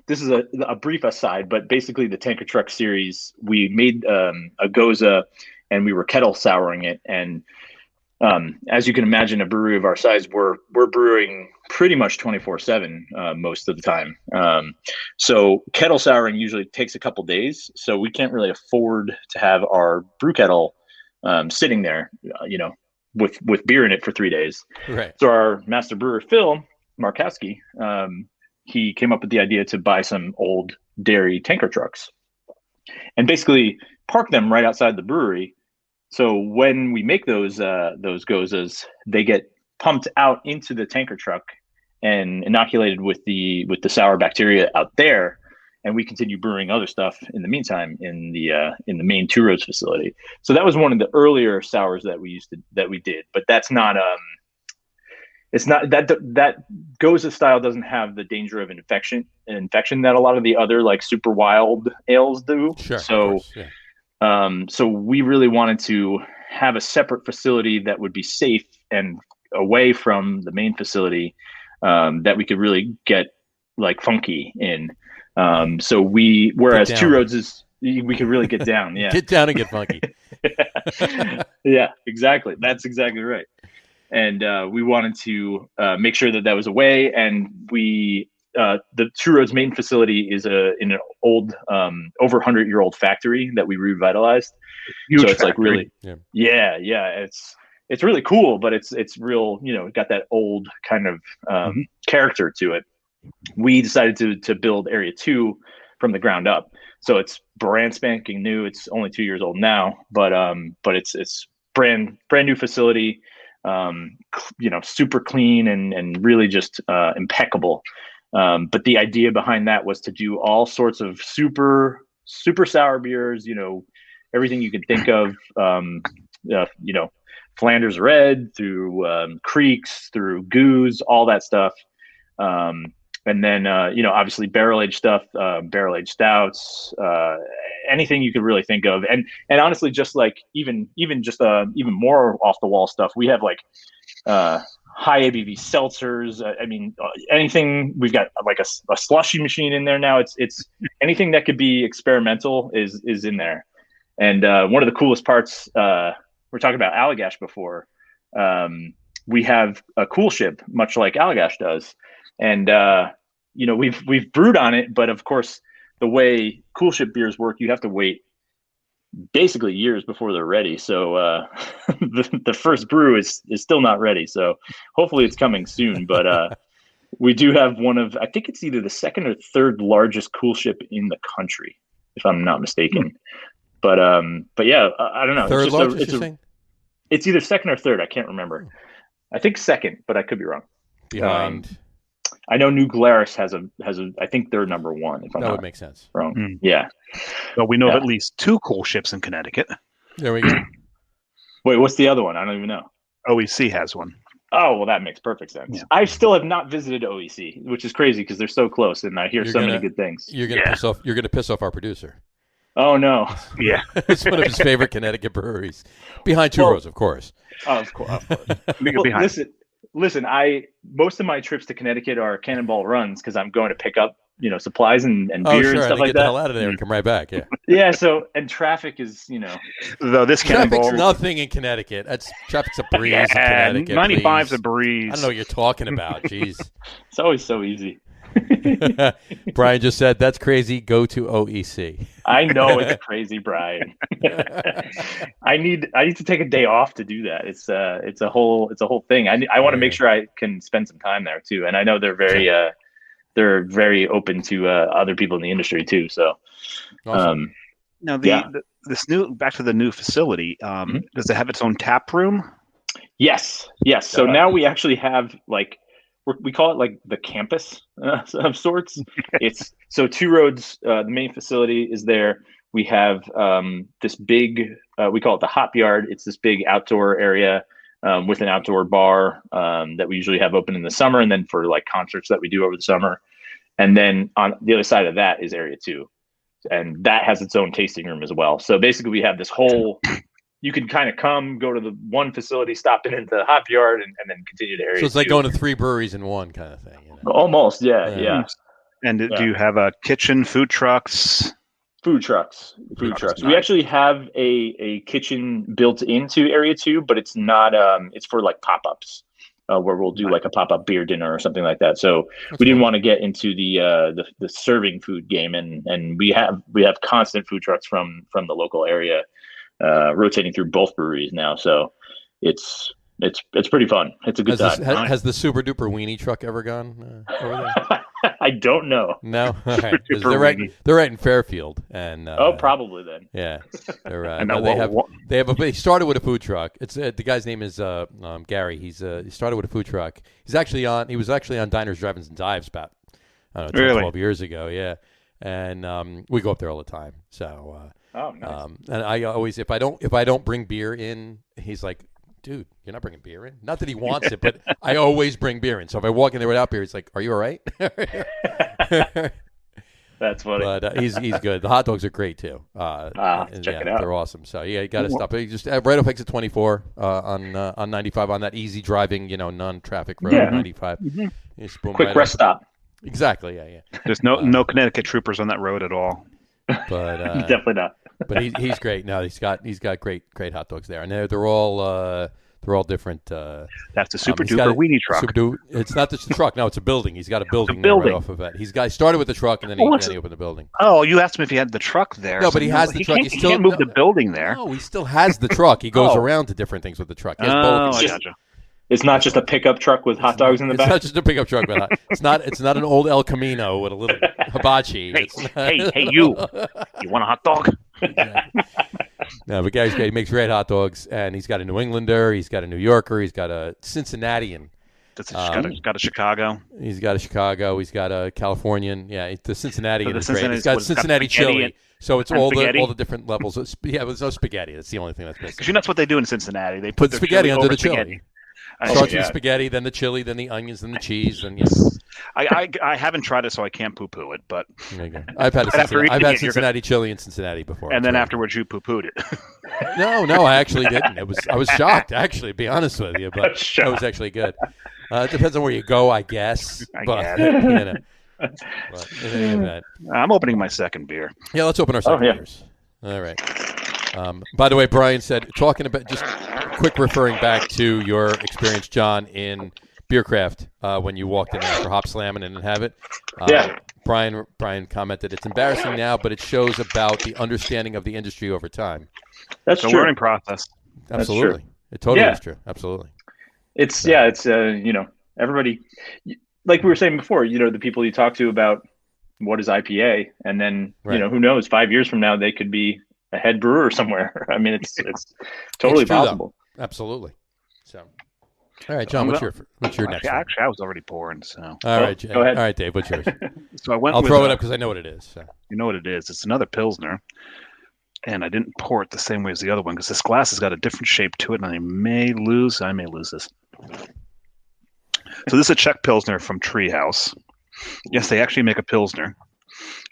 this is a brief aside, but basically the Tanker Truck series, we made a Goza and we were kettle souring it. And as you can imagine, a brewery of our size, we're brewing pretty much 24/7 most of the time. So kettle souring usually takes a couple days. So we can't really afford to have our brew kettle sitting there, with beer in it for 3 days. Right. So our master brewer, Phil Markowski, he came up with the idea to buy some old dairy tanker trucks and basically park them right outside the brewery. So when we make those Gozas, they get pumped out into the tanker truck and inoculated with the sour bacteria out there, and we continue brewing other stuff in the meantime in the main Two Roads facility. So that was one of the earlier sours that we did, but that's not it's not that Goza style doesn't have the danger of infection that a lot of the other like super wild ales do. Sure. So, so we really wanted to have a separate facility that would be safe and away from the main facility, that we could really get like funky in. So whereas Two Roads is, we could really get down. Yeah. Get down and get funky. Yeah, exactly. That's exactly right. And we wanted to make sure that was away. And the Two Roads main facility is in an old, over 100-year-old factory that we revitalized. Huge so it's factory. Like really, yeah. It's really cool, but it's real. Got that old kind of character to it. We decided to build Area 2 from the ground up. So it's brand spanking new. It's only 2 years old now, but it's brand new facility. Super clean and really just impeccable. But the idea behind that was to do all sorts of super sour beers, everything you could think of, Flanders Red through Creeks, through Goose, all that stuff. And then, obviously barrel-aged stuff, barrel-aged stouts, anything you could really think of. And honestly, just like even more off-the-wall stuff, we have like high ABV seltzers. Anything. We've got like a slushy machine in there now. It's anything that could be experimental is in there. And one of the coolest parts, we're talking about Allagash before. We have a cool ship, much like Allagash does. And, we've brewed on it, but of course the way cool ship beers work, you have to wait basically years before they're ready. So, the first brew is still not ready. So hopefully it's coming soon, but, we do have one of, I think it's either the second or third largest cool ship in the country, if I'm not mistaken. But yeah, I don't know. Third largest, it's either second or third. I can't remember. I think second, but I could be wrong. Behind. I know New Glarus has a. I think they're number one. If I'm That not would make sense. wrong. Yeah. Well, we know of at least 2 cool ships in Connecticut. There we go. Wait, what's the other one? I don't even know. OEC has one. Oh, well, that makes perfect sense. Yeah. I still have not visited OEC, which is crazy because they're so close, and I hear many good things. You're gonna piss off. You're gonna piss off our producer. Oh no! Yeah, It's one of his favorite Connecticut breweries, behind Two Roads, of course. Of course. Well, listen. Most of my trips to Connecticut are cannonball runs because I'm going to pick up supplies and beer and stuff like get that. The hell out of there and come right back. Yeah. Yeah. So traffic is though this traffic's nothing in Connecticut. Traffic's a breeze in Connecticut. 95's a breeze. I don't know what you're talking about. Jeez. It's always so easy. Brian just said that's crazy. Go to OEC. I know it's crazy, Brian. I need to take a day off to do that. It's a whole thing. I want to make sure I can spend some time there too. And I know they're very open to other people in the industry too. So, awesome. Now this new back to the new facility. Does it have its own tap room? Yes. So now we actually have we call it like the campus of sorts. It's so Two Roads, the main facility is there. We have this big, we call it the hop yard. It's this big outdoor area with an outdoor bar that we usually have open in the summer, and then for like concerts that we do over the summer. And then on the other side of that is Area 2, and that has its own tasting room as well. So basically, we have this whole. You can kind of go to the one facility, stop into the hop yard, and then continue to Area 2. So it's like going to 3 breweries in one kind of thing. Almost, yeah. And do you have a kitchen, food trucks? Food trucks. We actually have a kitchen built into Area 2, but it's not. It's for like pop-ups, where we'll do like a pop-up beer dinner or something like that. So we didn't want to get into the serving food game, and we have constant food trucks from the local area. Rotating through both breweries now, so it's pretty fun. It's a good time. Has the Super Duper Weenie truck ever gone over there? I don't know. No, all right. They're right in Fairfield, and probably then. Yeah, they started with a food truck. It's the guy's name is Gary. He started with a food truck. He was actually on Diners, Drive-ins, and Dives about 12 years ago. Yeah, and we go up there all the time. So. Oh, nice. And I always, if I don't bring beer in, he's like, dude, you're not bringing beer in? Not that he wants it, but I always bring beer in. So if I walk in there without beer, he's like, are you all right? That's funny. But he's good. The hot dogs are great too. Check it out. They're awesome. So you got to stop. Just right off exit 24 on 95 on that easy driving, non-traffic road 95. Mm-hmm. Quick rest stop. Exactly. Yeah. There's no Connecticut troopers on that road at all. But definitely not. But he's great. No, he's got great hot dogs there, and they're all different. That's the Super Duper Weenie truck. It's not just a truck. No, it's a building. He's got a building there right off of it. He started with the truck, and then he opened the building. Oh, you asked him if he had the truck there. No, but he has the truck. He can't move the building there. No, he still has the truck. He goes around to different things with the truck. He has both. I gotcha. It's not just a pickup truck with hot dogs in the back. It's not just a pickup truck with It's not an old El Camino with a little hibachi. Hey, you want a hot dog? No, but Gary's great. He makes great hot dogs, and he's got a New Englander, he's got a New Yorker, he's got a Cincinnatian. He's got a Chicago. He's got a Chicago. He's got a Californian. Yeah, the Cincinnatian is great. He's got Cincinnati chili. So it's all the different levels. There's no spaghetti. That's the only thing that's missing. Because that's what they do in Cincinnati. They put spaghetti under the chili. Spaghetti. Starts with spaghetti, then the chili, then the onions, then the cheese, and I haven't tried it, so I can't poo-poo it. But I've had Cincinnati chili in Cincinnati before, and then afterwards you poo-pooed it. No, I actually didn't. I was shocked, actually, to be honest with you, but it was actually good. It depends on where you go, I guess. But in any event, I'm opening my second beer. Yeah, let's open our second beers. All right. By the way, Brian said, talking about just quick referring back to your experience, John, in Beercraft when you walked in there for Hop Slamming and didn't have it. Brian commented, it's embarrassing now, but it shows about the understanding of the industry over time. That's true. It's a learning process. Absolutely. It totally is true. Absolutely. It's everybody, like we were saying before, the people you talk to about what is IPA, and then, who knows, 5 years from now, they could be a head brewer somewhere. I mean, it's totally possible. Absolutely. So, All right, John, what's your next one? Actually, I was already pouring. So all right, go ahead. All right, Dave, what's yours? So I'll throw it up because I know what it is. So. You know what it is? It's another Pilsner, and I didn't pour it the same way as the other one because this glass has got a different shape to it, and I may lose this. So this is a Czech Pilsner from Treehouse. Yes, they actually make a Pilsner.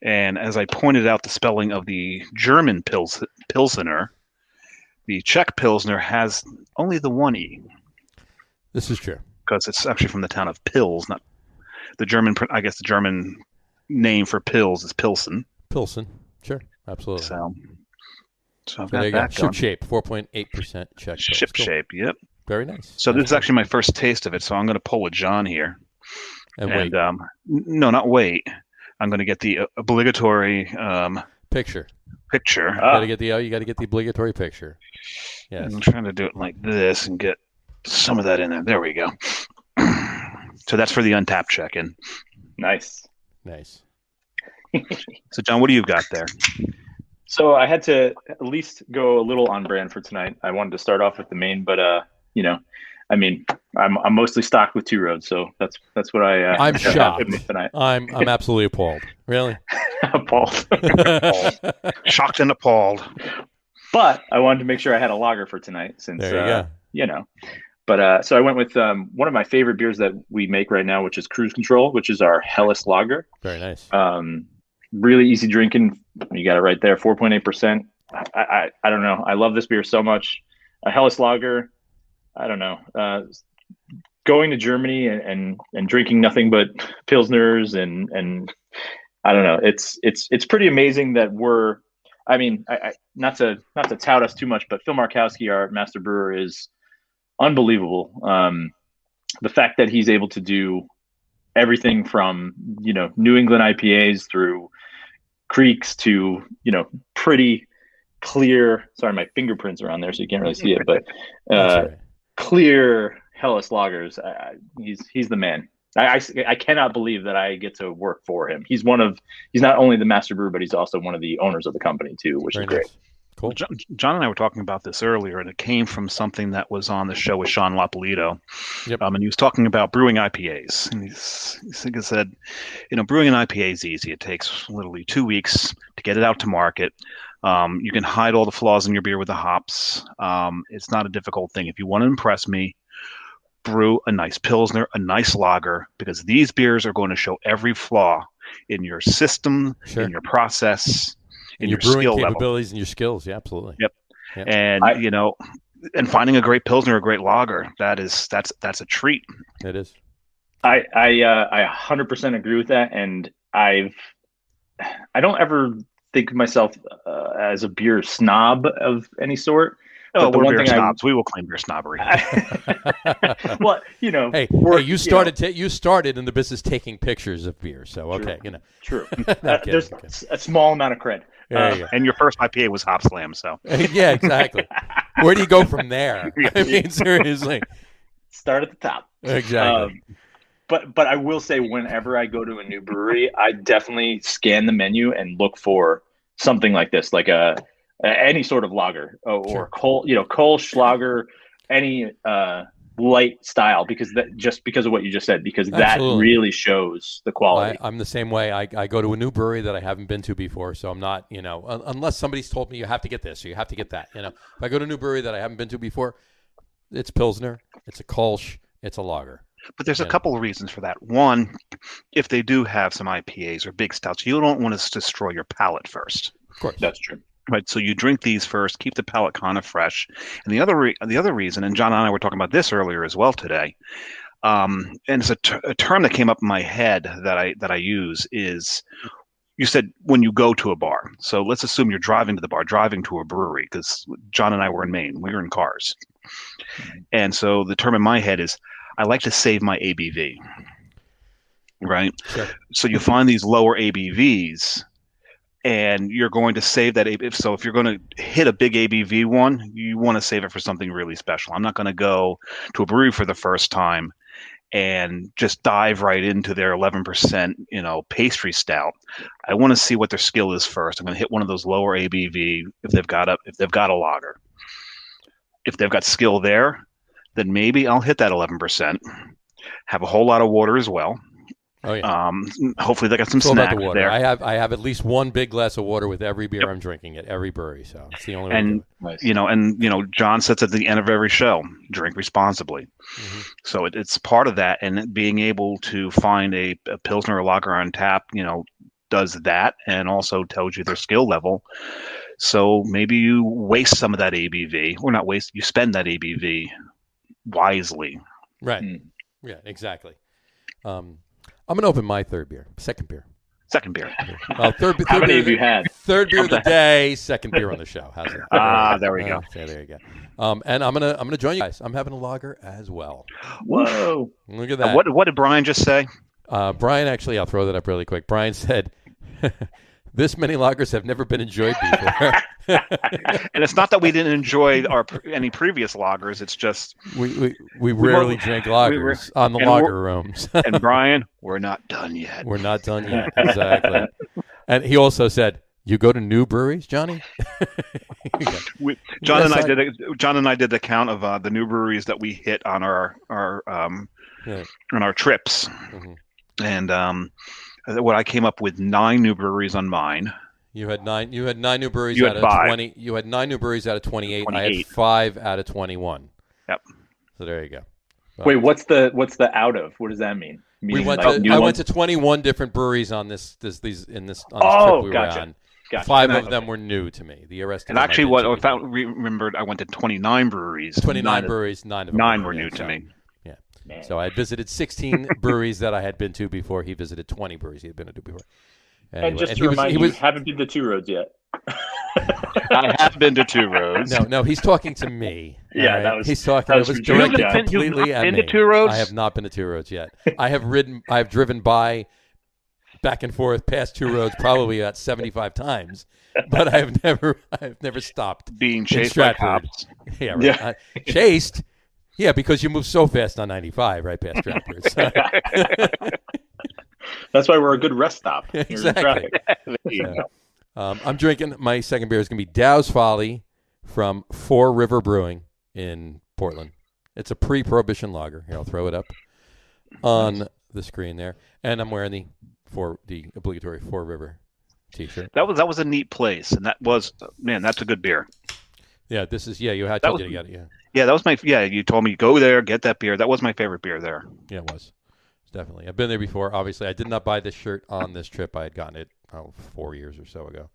And as I pointed out the spelling of the German Pilsner, the Czech Pilsner has only the one E. This is true. Because it's actually from the town of Pils, not the German. I guess the German name for Pils is Pilsen. Pilsen, sure, absolutely. So I've there you got that go. Ship shape, 4.8% Czech. Ship shape, yep. Very nice. So this is actually my first taste of it. So I'm going to pull with John here. And wait. No, not wait. I'm going to get the obligatory picture. You got to get the obligatory picture. Yes. I'm trying to do it like this and get some of that in there. There we go. So that's for the Untapped check-in. Nice. So John, what do you got there? So I had to at least go a little on brand for tonight. I wanted to start off with the Maine, but I'm mostly stocked with Two Roads, so that's what I'm shocked tonight. I'm absolutely appalled. Really? Appalled. Shocked and appalled. But I wanted to make sure I had a lager for tonight, since there you go. But so I went with one of my favorite beers that we make right now, which is Cruise Control, which is our Helles lager. Very nice. Really easy drinking. You got it right there, 4.8%. I don't know. I love this beer so much. A Helles lager. I don't know. Going to Germany and drinking nothing but Pilsners and I don't know. It's pretty amazing that we're. I mean, not to tout us too much, but Phil Markowski, our master brewer, is unbelievable. The fact that he's able to do everything from New England IPAs through creeks to pretty clear. Sorry, my fingerprints are on there, so you can't really see it, but clear Helles lagers. He's the man. I cannot believe that I get to work for him. He's not only the master brewer, but he's also one of the owners of the company too, which is great. Nice. Cool. John and I were talking about this earlier, and it came from something that was on the show with Sean Lapolito. Yep. And he was talking about brewing IPAs. And he said, brewing an IPA is easy. It takes literally 2 weeks to get it out to market. You can hide all the flaws in your beer with the hops. It's not a difficult thing. If you want to impress me, brew a nice Pilsner, a nice lager, because these beers are going to show every flaw in your system, in your process, in your brewing skill capabilities level. and your skills. Yeah, absolutely. Yep. And and finding a great Pilsner, a great lager, that's a treat. It is. I 100% agree with that, and I don't ever think of myself as a beer snob of any sort. Oh, we're beer snobs. We will claim beer snobbery. Well, hey, you started in the business taking pictures of beer, so okay, True. There's a small amount of cred. And your first IPA was Hop Slam, so yeah, exactly. Where do you go from there? I mean, seriously, start at the top. Exactly. But I will say, whenever I go to a new brewery, I definitely scan the menu and look for something like this, like any sort of lager or Kolsch lager, any light style, because of what you just said, because that really shoes the quality. I'm the same way. I go to a new brewery that I haven't been to before, so I'm not, unless somebody's told me you have to get this or you have to get that. If I go to a new brewery that I haven't been to before, it's Pilsner, it's a Kolsch, it's a lager. But there's a couple of reasons for that. One, if they do have some IPAs or big stouts, you don't want to destroy your palate first. Of course, that's true. Right, so you drink these first, keep the palate kind of fresh. And the other reason, and John and I were talking about this earlier as well today, and it's a term that came up in my head that I use is, you said when you go to a bar. So let's assume you're driving to the bar, driving to a brewery, because John and I were in Maine. We were in cars. And so the term in my head is, I like to save my ABV. Right? Sure. So you find these lower ABVs, and you're going to save that. So if you're going to hit a big ABV one, you want to save it for something really special. I'm not going to go to a brewery for the first time and just dive right into their 11%, pastry stout. I want to see what their skill is first. I'm going to hit one of those lower ABV if they've got a lager. If they've got skill there, then maybe I'll hit that 11%. Have a whole lot of water as well. Oh yeah. Hopefully they got some It's all about snacks the water. there. I have at least one big glass of water with every beer I'm drinking at every brewery. So it's the only way to do it. And John sits at the end of every show, drink responsibly. Mm-hmm. So it's part of that, and being able to find a Pilsner or lager on tap, does that, and also tells you their skill level. So maybe you waste some of that ABV, or not waste, you spend that ABV wisely. Right. Yeah, exactly. I'm going to open my second beer. Well, How many have you had? Third beer of the day, second beer on the show. How's it? There we go. There you go. And I'm gonna join you guys. I'm having a lager as well. Whoa! Look at that. What did Brian just say? Brian, actually, I'll throw that up really quick. Brian said, "This many lagers have never been enjoyed before." And it's not that we didn't enjoy any previous lagers. It's just we rarely drank lagers on the lager rooms. And Brian, we're not done yet. We're not done yet. Exactly. And he also said, "You go to new breweries, Johnny?" John and I did the count of the new breweries that we hit on our on our trips, and what I came up with 9 new breweries on mine. You had 9 new breweries out of 20. You had 9 new breweries out of 28. I had 5 out of 21. Yep. So there you go. Wait, what's the out of? What does that mean? I went to 21 different breweries on this trip we were on. Gotcha. 5 of them were new to me. The rest. And actually, what I remembered, I went to 29 breweries. 29 breweries. 9 of them. 9 were new to me. Yeah. Man. So I had visited 16 breweries that I had been to before. He visited 20 breweries he had been to before. Anyway, and just to remind you, haven't been to Two Roads yet. I have been to Two Roads. No, he's talking to me. Yeah, right? that was. He's talking. It was directed completely at me. Been to Two Roads? I have not been to Two Roads yet. I have driven back and forth past Two Roads probably about 75 times, but I've never stopped. Being chased by cops. Yeah, right. Yeah. Chased. Yeah, because you move so fast on 95 right past Stratford. So. That's why we're a good rest stop. Exactly. I'm drinking. My second beer is going to be Dow's Folly from Four River Brewing in Portland. It's a pre-prohibition lager. Here, I'll throw it up on the screen there, and I'm wearing the obligatory Four River T-shirt. That was a neat place, and that's a good beer. Yeah, this is you had to get it. Yeah, that was you told me go there, get that beer. That was my favorite beer there. Yeah, it was. Definitely. I've been there before. Obviously, I did not buy this shirt on this trip. I had gotten it 4 years or so ago.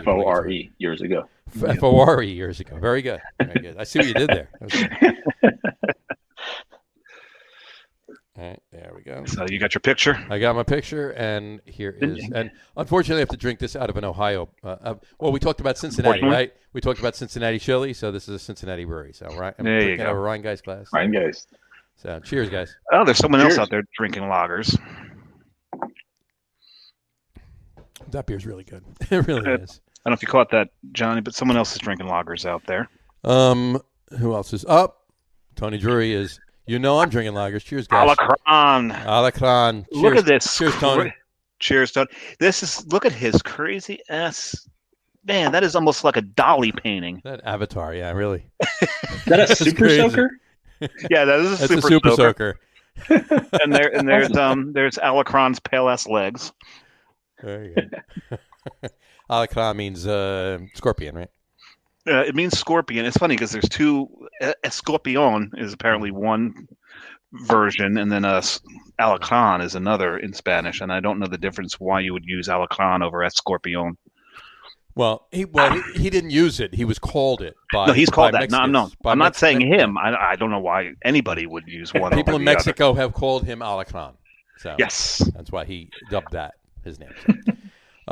FORE years ago. FORE years ago. Very good. Very good. I see what you did there. All right, there we go. So you got your picture? I got my picture, and here is. And unfortunately, I have to drink this out of an Ohio. Well, we talked about Cincinnati, right? We talked about Cincinnati chili, so this is a Cincinnati brewery. So, right? There you go. Ryan Geist glass. Ryan Geist. So, cheers, guys. Oh, there's someone else out there drinking lagers. That beer's really good. It really is. I don't know if you caught that, Johnny, but someone else is drinking lagers out there. Who else is up? Tony Drury is. I'm drinking lagers. Cheers, guys. Alacran. Look at this. Cheers, Tony. Cheers, Tony. Look at his crazy ass. Man, that is almost like a Dali painting. That avatar, yeah, really. Is that a super soaker? Yeah, that is a super soaker. and there's Alacron's pale ass legs. There you go. Alacran means scorpion, right? It means scorpion. It's funny because there's two. Escorpion is apparently one version, and then Alacran is another in Spanish. And I don't know the difference why you would use Alacran over Escorpion. Well, he didn't use it. He was called it by. No, he's called that. Mexicans, No, I'm not saying him. I don't know why anybody would use one. People in Mexico have called him Alacran. So yes, that's why he dubbed that his name.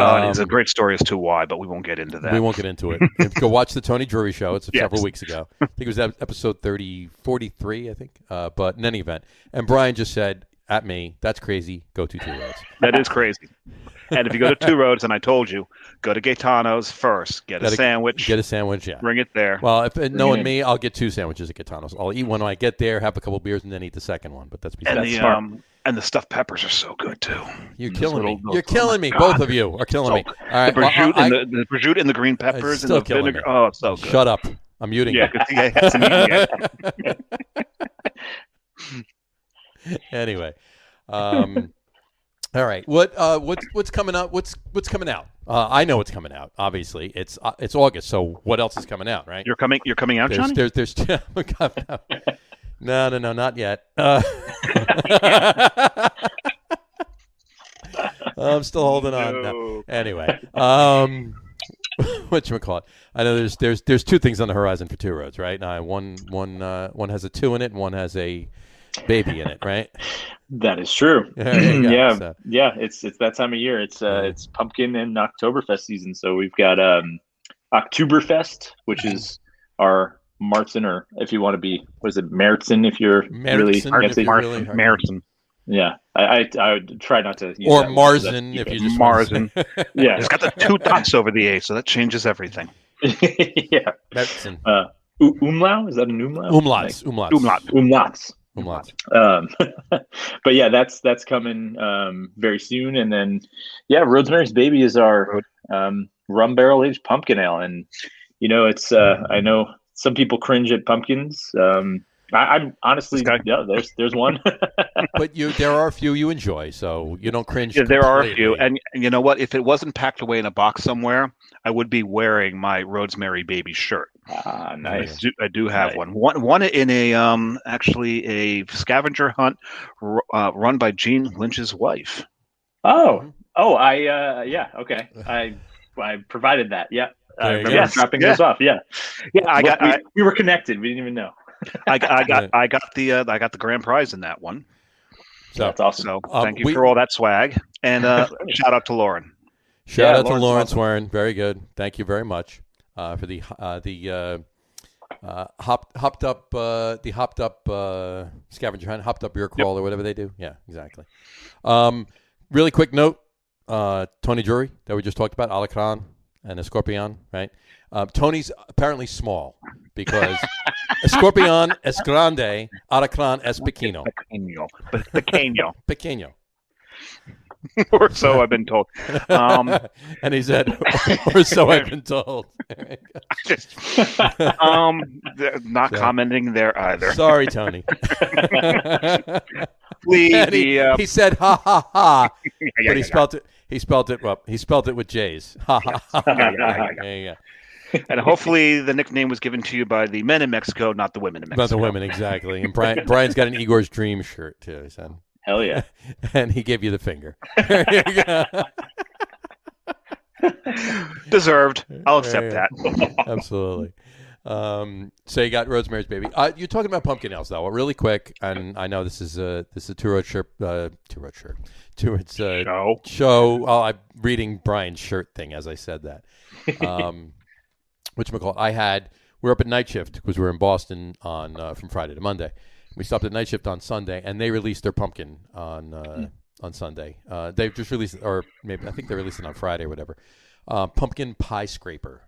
It's a great story as to why, but we won't get into that. We won't get into it. Go watch the Tony Drury show. It's several weeks ago. I think it was episode 43, I think. But in any event, and Brian just said at me, "That's crazy. Go to Two Roads." That is crazy. And if you go to Two Roads, and I told you, go to Gaetano's first. Get a sandwich. Get a sandwich, yeah. Bring it there. Well, knowing me, I'll get 2 sandwiches at Gaetano's. I'll eat one when I get there, have a couple beers, and then eat the second one. But that's smart. And the stuffed peppers are so good too. You're killing me. You're killing me. Both of you are killing me. All right, the prosciutto and the green peppers and the vinegar. Oh, it's so good. Shut up. I'm muting. Yeah, Anyway, all right. What's coming up? What's coming out? I know what's coming out. Obviously, it's August. So what else is coming out? Right? You're coming out, Johnny? There's no, not yet. I'm still holding on. No. Anyway, whatchamacallit? I know there's two things on the horizon for Two Roads, right? One has a 2 in it, and one has a baby in it, right? That is true. Yeah, so. Yeah. It's that time of year. It's pumpkin and Oktoberfest season. So we've got Oktoberfest, which is our Martzen, or if you want to be, what is it, Märzen? If you're Märzen. Yeah, I would try not to use or that Marzen if you just Marzen. Yeah, it's got the 2 dots over the A, so that changes everything. Yeah. Märzen. Umlau, is that an umlau? Umlauts. But yeah, that's coming very soon. And then Rosemary's Baby is our rum barrel aged pumpkin ale, and it's I know some people cringe at pumpkins. I'm honestly, there's one. But there are a few you enjoy, so you don't cringe. Yeah, there are a few, and you know what? If it wasn't packed away in a box somewhere, I would be wearing my Rosemary Baby shirt. Ah, nice. I do have one. One in a actually a scavenger hunt run by Gene Lynch's wife. Okay. I provided that. Yeah. I remember dropping this off. Yeah. Yeah, we were connected. We didn't even know. I got the grand prize in that one. So that's awesome. So thank you for all that swag, and shout out to Lauren. Shout out to Lawrence Warren. Very good. Thank you very much for the hopped up scavenger hunt, hopped up beer crawl, or whatever they do. Yeah, exactly. Really quick note: Tony Drury that we just talked about, Alacran and Escorpion, right? Tony's apparently small because Escorpion es grande, Alacran es pequeño. Pequeño. Or so I've been told. And he said, or so I've been told. Not commenting there either. Sorry, Tony. He said, ha, ha, ha. But he spelled it. He spelled it with J's. Ha, ha, ha. Yeah. And hopefully the nickname was given to you by the men in Mexico, not the women in Mexico. Not the women, exactly. And Brian's got an Igor's Dream shirt, too, he said. Hell yeah. And he gave you the finger. Deserved. I'll accept that. Absolutely. So you got Rosemary's Baby. You're talking about pumpkin ales, though, really quick. And I know this is a Two Roads shirt. Two Roads show. Oh, I'm reading Brian's shirt thing as I said that. Whatchamacallit? We were up at night shift because we were in Boston from Friday to Monday. We stopped at night shift on Sunday, and they released their pumpkin on Sunday. They've just released, or maybe I think they released it on Friday or whatever. Pumpkin pie scraper,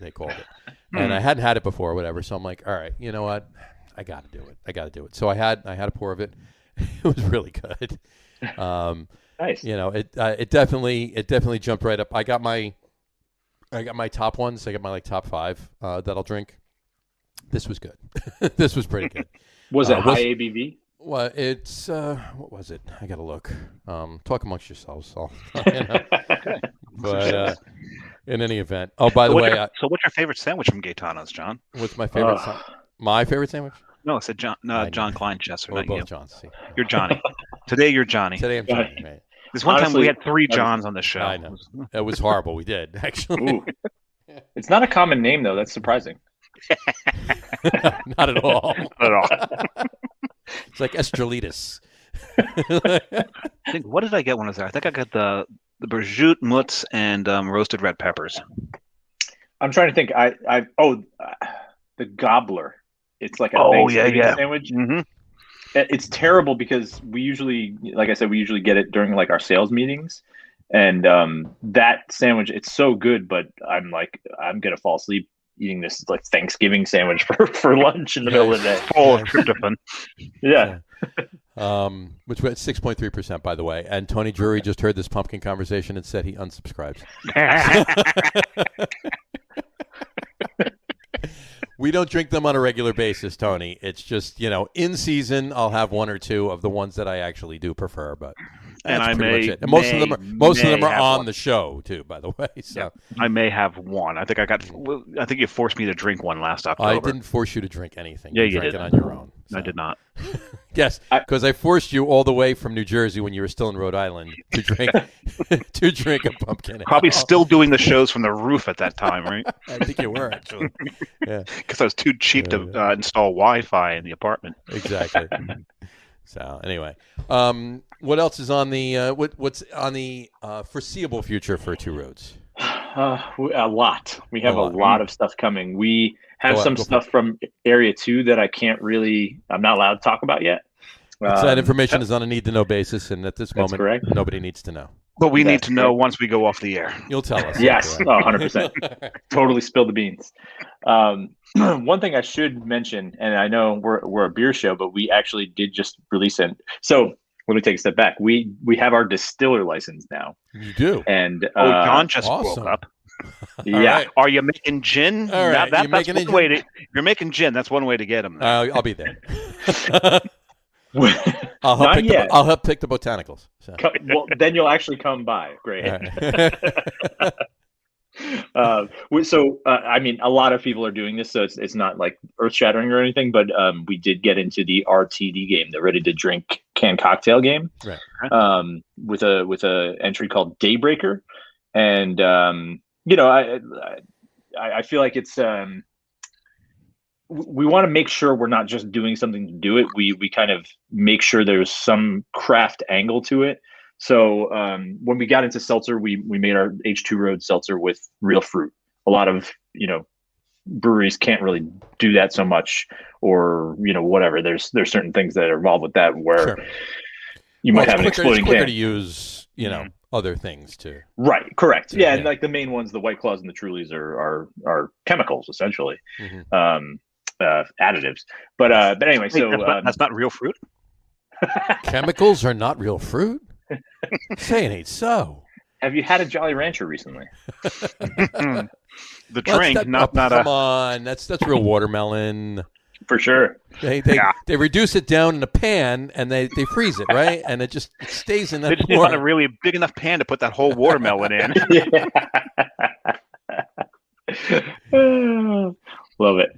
they called it. And I hadn't had it before or whatever, so I'm like, all right, you know what? I got to do it. So I had a pour of it. It was really good. Nice. It definitely jumped right up. I got my top ones. I got my top 5 that I'll drink. This was good. This was pretty good. Was it high ABV? Well, it's what was it? I gotta look. Talk amongst yourselves. But in any event, by the way, so what's your favorite sandwich from Gaetano's, John? What's my favorite? My favorite sandwich? No, I said John. No, John Kleinchester. We're both you. Johns. See. You're Johnny. Today you're Johnny. Today I'm Johnny. Right. This one time we had 3 Johns on the show. I know. It was horrible. We did actually. Ooh. It's not a common name though. That's surprising. Not at all. Not at all. It's like Estrelitis. I think, what did I get when I was there? I think I got the Berjut Mutz and roasted red peppers. I'm trying to think. The Gobbler. It's like a Thanksgiving sandwich. Mm-hmm. It's terrible because we usually, like I said, get it during like our sales meetings. And that sandwich, it's so good, but I'm going to fall asleep eating this like Thanksgiving sandwich for lunch in the middle of the day. Full of tryptophan. Yeah. Which was 6.3%, by the way. And Tony Drury just heard this pumpkin conversation and said he unsubscribes. We don't drink them on a regular basis, Tony. It's just, in season, I'll have one or two of the ones that I actually do prefer, but that's pretty much it. And most of them are on the show too, by the way. So yeah, I may have one. I think you forced me to drink one last October. I didn't force you to drink anything. Yeah, you drank did. it on your own. So. I did not. Yes, because I forced you all the way from New Jersey when you were still in Rhode Island to drink a pumpkin ale. Probably still doing the shows from the roof at that time, right? I think you were, actually. Yeah, because I was too cheap to install Wi-Fi in the apartment. Exactly. So anyway, what else is on the what's on the foreseeable future for Two Roads? A lot. We have a lot of stuff coming. We have some stuff from Area 2 that I'm not allowed to talk about yet. That information is on a need-to-know basis, and at this moment, correct. Nobody needs to know. But we need to know once we go off the air. You'll tell us. Yes, 100%. Totally spill the beans. One thing I should mention, and I know we're a beer show, but we actually did just release it. So let me take a step back. We have our distiller license now. You do. And John just awesome. woke up. Yeah. Right. Are you making gin? All right. That's one way you're making gin. That's one way to get him. I'll be there. I'll help pick the botanicals. So. Well, then you'll actually come by. Great. Right. I mean, a lot of people are doing this, so it's not like earth-shattering or anything. But we did get into the RTD game, the ready-to-drink canned cocktail game, right? With a entry called Daybreaker, and I feel like it's. We want to make sure we're not just doing something to do it. We kind of make sure there's some craft angle to it. So when we got into seltzer, we made our H2 Road seltzer with real fruit. A lot of breweries can't really do that so much, or whatever. There's certain things that are involved with that where you might have an exploding it's quicker can. to use other things too. Right, correct. Yeah, and like the main ones, the White Claws and the Trulies are chemicals essentially. Mm-hmm. Additives, but anyway, so that's not real fruit. Chemicals are not real fruit. Say it ain't so. Have you had a Jolly Rancher recently? The drink, not come on, that's real watermelon for sure. They reduce it down in a pan and they freeze it, right? And it stays in that. They just need a really big enough pan to put that whole watermelon in. Love it.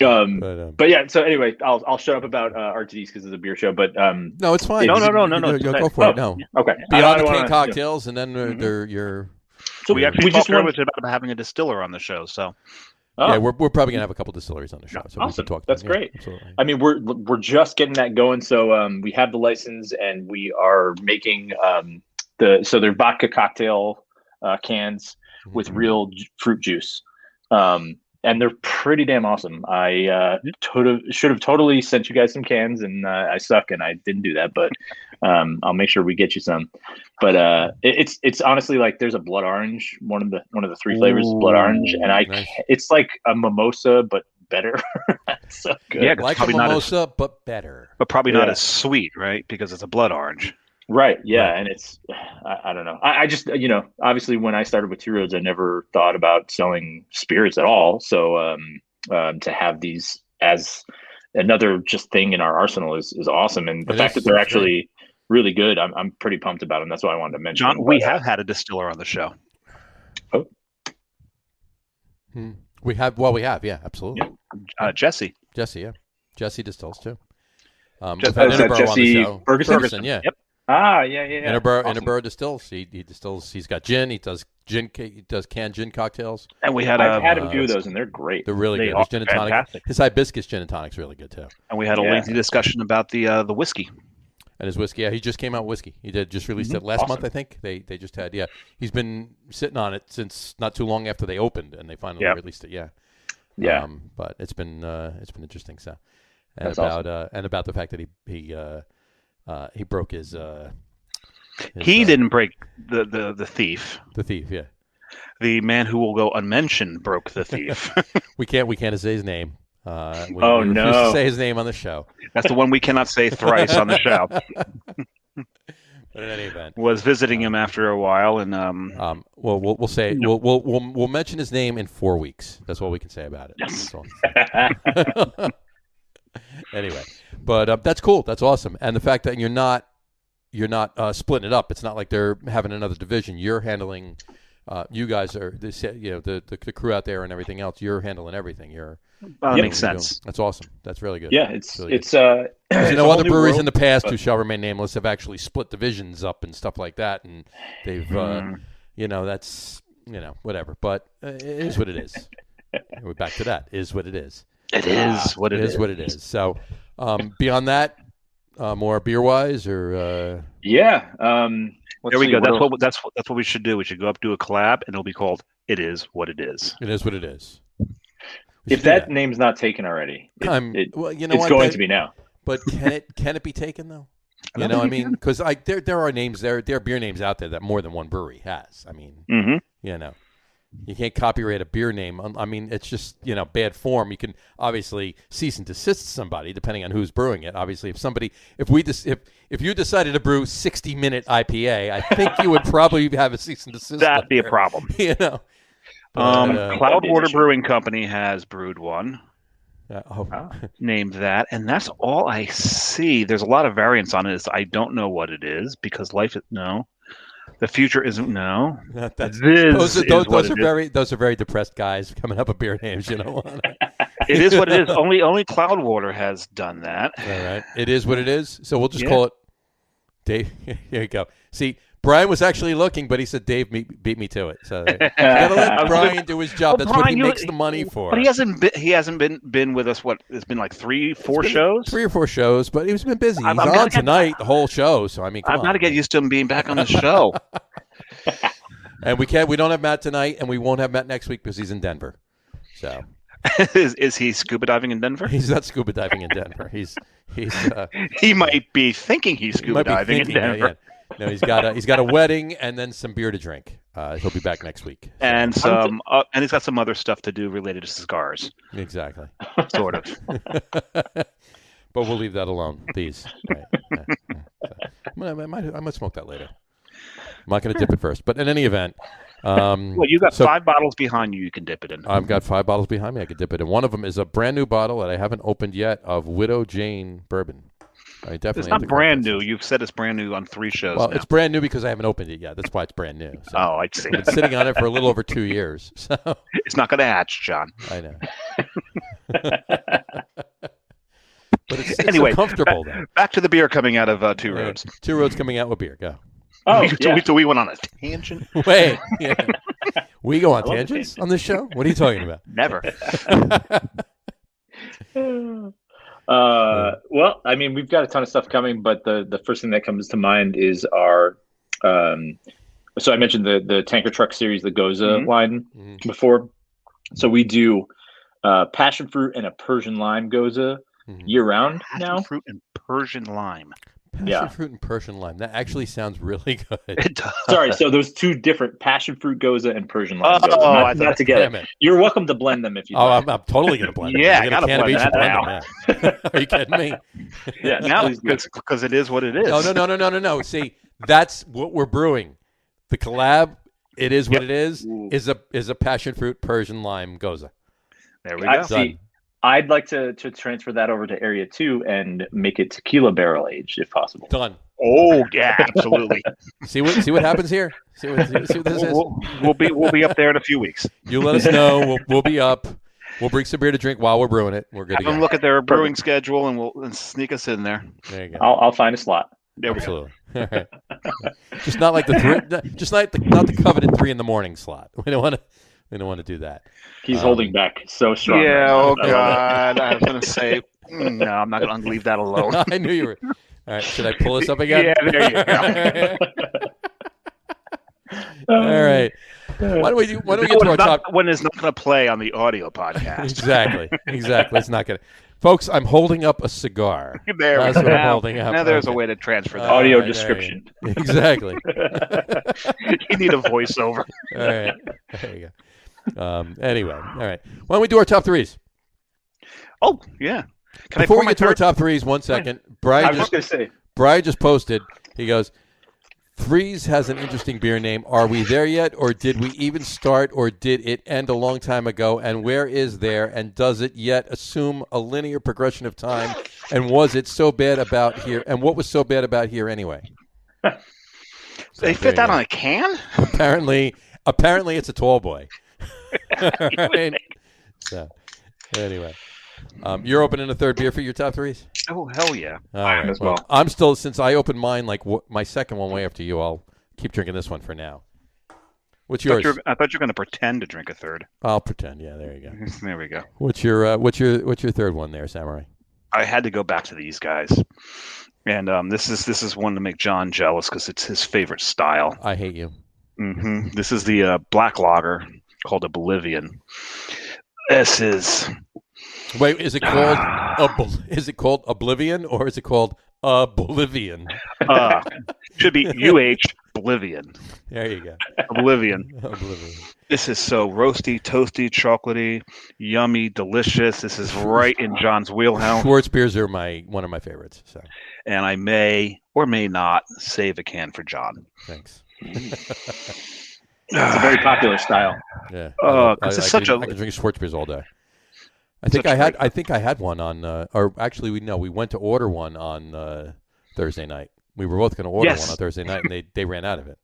But yeah, so anyway, I'll shut up about RTDs because it's a beer show. But no, it's fine. No. Go for it. No, okay. Beyond the canned cocktails, and then they're your. So we just wanted about having a distiller on the show. So yeah, we're probably gonna have a couple distilleries on the show. So awesome. We can talk. That's great. Absolutely. I mean, we're just getting that going. So we have the license, and we are making they're vodka cocktail cans with real fruit juice. And they're pretty damn awesome. I should have totally sent you guys some cans, and I suck, and I didn't do that. But I'll make sure we get you some. But it's honestly like there's a blood orange. One of the three flavors is blood orange, and it's like a mimosa but better. It's so good. Yeah, like a mimosa but better. But probably not as sweet, right? Because it's a blood orange. Right. Yeah. And it's, I don't know. I just, obviously when I started with Two Roads, I never thought about selling spirits at all. So to have these as another just thing in our arsenal is awesome. And the fact that they're actually really good, I'm pretty pumped about them. That's why I wanted to mention. John, we have had a distiller on the show. Oh. We have. Yeah, absolutely. Yeah. Jesse. Yeah. Jesse distills too. Jesse Ferguson? Yeah. Yep. Ah, yeah. Interborough distills. He distills. He's got gin. He does gin. He does canned gin cocktails. And I've had a few of those, and they're great. They're really good. His gin and tonic. His hibiscus gin and tonic's really good too. And we had a lengthy discussion about the whiskey. And his whiskey. Yeah, he just came out with whiskey. He just released it last month, I think. They just had. Yeah, he's been sitting on it since not too long after they opened, and they finally released it. Yeah. Yeah. But it's been interesting. So, and about and about the fact that he broke his. He didn't break the thief. The thief, yeah. The man who will go unmentioned broke the thief. we can't say his name. We refuse to say his name on the show. That's the one we cannot say thrice on the show. But in any event, was visiting him after a while, and well, we'll say we'll mention his name in 4 weeks. That's all we can say about it. Yes. Anyway, but that's cool. That's awesome. And the fact that you're not splitting it up. It's not like they're having another division. You're handling. You guys are the crew out there and everything else. You're handling everything. That makes sense. That's awesome. That's really good. Yeah, it's other breweries in the past who shall remain nameless have actually split divisions up and stuff like that, and they've that's whatever. But it is what it is. We're back to that. Is what it is. It is what it is. What it is. So beyond that, more beer wise or there we go. That's what we should do. We should go up do a collab, and it'll be called "It Is What It Is." It is what it is. If that name's not taken already, it's going to be now. But can it be taken though? Because there are names there are beer names out there that more than one brewery has. I mean, you can't copyright a beer name. I mean, it's just bad form. You can obviously cease and desist somebody depending on who's brewing it. Obviously, if you decided to brew 60-minute IPA, I think you would probably have a cease and desist. That'd be a problem. Cloudwater Brewing Company has brewed one. Named that, and that's all I see. There's a lot of variants on it. I don't know what it is because life is no. The future isn't no. Those are very depressed guys coming up with beer names. It is what it is. Only Cloudwater has done that. All right, it is what it is. So we'll just call it Dave. Here you go. See, Brian was actually looking, but he said Dave beat me to it. So you gotta let Brian do his job. That's what he makes the money for. But he hasn't been with us. What, it's been like 3-4 shows? 3 or 4 shows, but he's been busy. He's on tonight, the whole show. So I mean, I've got to get used to him being back on the show. And we don't have Matt tonight, and we won't have Matt next week because he's in Denver. So is he scuba diving in Denver? He's not scuba diving in Denver. He might be thinking he's scuba diving in Denver. Yeah. No, he's got a wedding and then some beer to drink. He'll be back next week. So. And he's got some other stuff to do related to cigars. Exactly. Sort of. But we'll leave that alone, please. Right. I might smoke that later. I'm not going to dip it first. But in any event. Well, you got 5 bottles behind you can dip it in. I've got 5 bottles behind me I can dip it in. One of them is a brand new bottle that I haven't opened yet of Widow Jane bourbon. It's not brand new. You've said it's brand new on 3 shows. Well, now. It's brand new because I haven't opened it yet. That's why it's brand new. So I see. I've been sitting on it for a little over 2 years. So it's not going to hatch, John. I know. But it's anyway, so comfortable. Back to the beer coming out of Two Roads. 2 Roads coming out with beer. Go. So we went on a tangent. Wait. Yeah. We go on tangents on this show? What are you talking about? Never. Well, I mean, we've got a ton of stuff coming, but the first thing that comes to mind is our. So I mentioned the tanker truck series, the Goza line before. So we do passion fruit and a Persian lime Goza year round now. Passion fruit and Persian lime. Passion fruit and Persian lime. That actually sounds really good. It does. Sorry, so those 2 different passion fruit Goza and Persian lime Goza, not together. You're welcome to blend them if you like. I'm totally going to blend them. Yeah, I got to blend that now. Are you kidding me? Yeah, now because it is what it is. No. See, that's what we're brewing. The collab, it is what it is a passion fruit Persian lime Goza. There we go. See, I'd like to transfer that over to Area 2 and make it tequila barrel aged if possible. Done. Oh yeah, absolutely. See what happens here. See what this is. We'll be up there in a few weeks. You let us know. We'll be up. We'll bring some beer to drink while we're brewing it. We're good to go. Have them look at their brewing schedule and we'll sneak us in there. There you go. I'll find a slot. There we go. All right. Just not like not the coveted 3 a.m. slot. We don't want to do that. He's holding back so strong. Yeah, oh God. I was going to say, no, I'm not going to leave that alone. I knew you were. All right, should I pull this up again? Yeah, there you go. All right. Why don't we get to our top? When it's not going to play on the audio podcast. Exactly. It's not going to. Folks, I'm holding up a cigar. That's what I'm holding up. Now there's a way to transfer that. Audio description. Exactly. You need a voiceover. All right. There you go. Anyway, all right. Why don't we do our top 3s? Oh, yeah. Before we get to our top 3s, 1 second. Brian just posted. He goes, Threes has an interesting beer name. Are we there yet, or did we even start, or did it end a long time ago? And where is there, and does it yet assume a linear progression of time? And was it so bad about here? And what was so bad about here anyway? They fit that on a can? Apparently it's a tall boy. Right? So, anyway. You're opening a third beer for your top threes? Oh, hell yeah. All right. As well. I'm still, since I opened mine, my second one way after you, I'll keep drinking this one for now. What's yours? I thought you were going to pretend to drink a third. I'll pretend. Yeah, there you go. There we go. What's your third one there, Samurai? I had to go back to these guys. And this is one to make John jealous because it's his favorite style. I hate you. Mm-hmm. This is the black lager called Oblivion. This is... Wait, is it called Oblivion or is it called Oblivion? Should be UH Oblivion. There you go. Oblivion. Oblivion. This is so roasty, toasty, chocolatey, yummy, delicious. This is right in John's wheelhouse. Schwartz beers are one of my favorites. So. And I may or may not save a can for John. Thanks. It's a very popular style. Yeah. Because I can drink Schwartz beers all day. I think I had one on, or actually we went to order one on Thursday night. We were both going to order one on Thursday night, and they ran out of it.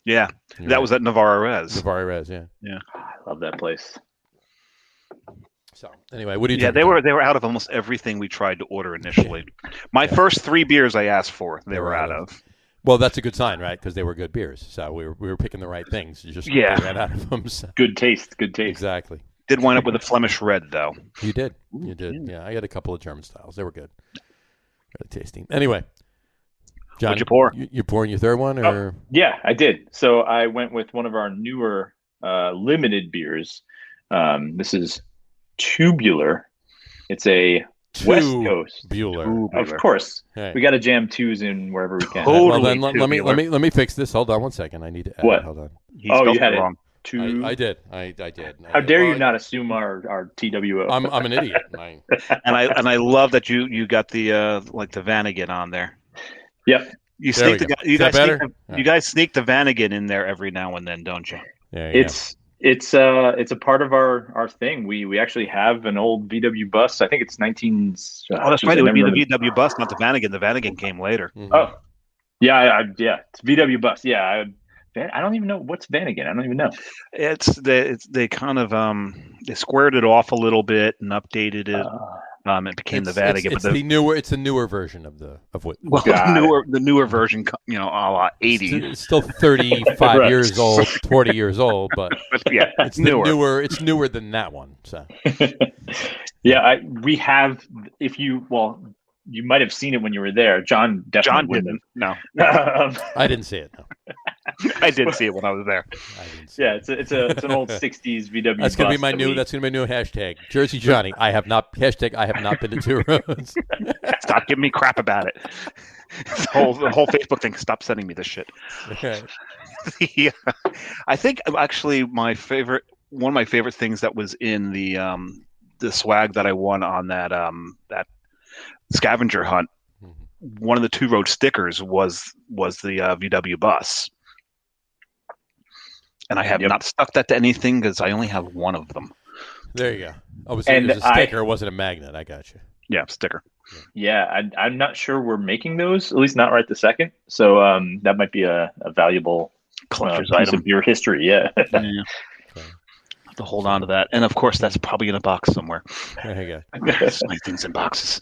Yeah, that was at Navarre Res. Navarre Res, yeah. Yeah, I love that place. So anyway, what do you? Yeah, they were out of almost everything we tried to order initially. My first 3 beers I asked for, they were out of. Well, that's a good sign, right? Because they were good beers, so we were picking the right things. They ran out of them. So. Good taste. Exactly. Did wind up with a Flemish red, though. You did. Yeah, I had a couple of German styles. They were good. Really tasty. Anyway, John, what'd you pour? You pouring your third one, or? Yeah, I did. So I went with one of our newer limited beers. This is Tubular. It's a West Coast. Tubular. Of course. Right. We got to jam 2s in wherever we can. Totally. Well, then let me fix this. Hold on one second. I need to add. What? Hold on. You had it wrong. I did. I did. How dare you not assume our TWO? I'm an idiot. And I love that you got the the Vanagon on there. Yep. You guys sneak the Vanagon in there every now and then, don't you? Yeah. It's a part of our thing. We actually have an old VW bus. I think it's 19. That's right. It would be the VW bus, not the Vanagon. The Vanagon came later. Mm-hmm. Oh, yeah. It's VW bus. Yeah. I don't even know what's Vanagon. I don't even know. They kind of they squared it off a little bit and updated it. It became the Vanagon. It's the newer version of what. Well, the newer version, a la 80. It's still 35 years old, 40 years old, but yeah, it's newer. It's newer than that one. So yeah, we have. You might have seen it when you were there. John definitely didn't. No, I didn't see it. No. I did see it when I was there. It's an old 60s VW. That's gonna be my new hashtag. Jersey Johnny. I have not been to Two Roads. Stop giving me crap about it. The whole Facebook thing. Stop sending me this shit. Okay. Yeah, I think actually one of my favorite things that was in the swag that I won on that scavenger hunt. One of the Two Road stickers was the VW bus. And I have not stuck that to anything because I only have one of them. There you go. I was saying it was a sticker, it wasn't a magnet. I got you. Yeah, sticker. Yeah, I'm not sure we're making those, at least not right this second. So that might be a valuable collector's piece item of your history. Yeah. Yeah. Okay. Have to hold on to that, and of course that's probably in a box somewhere. There you go. So many things in boxes.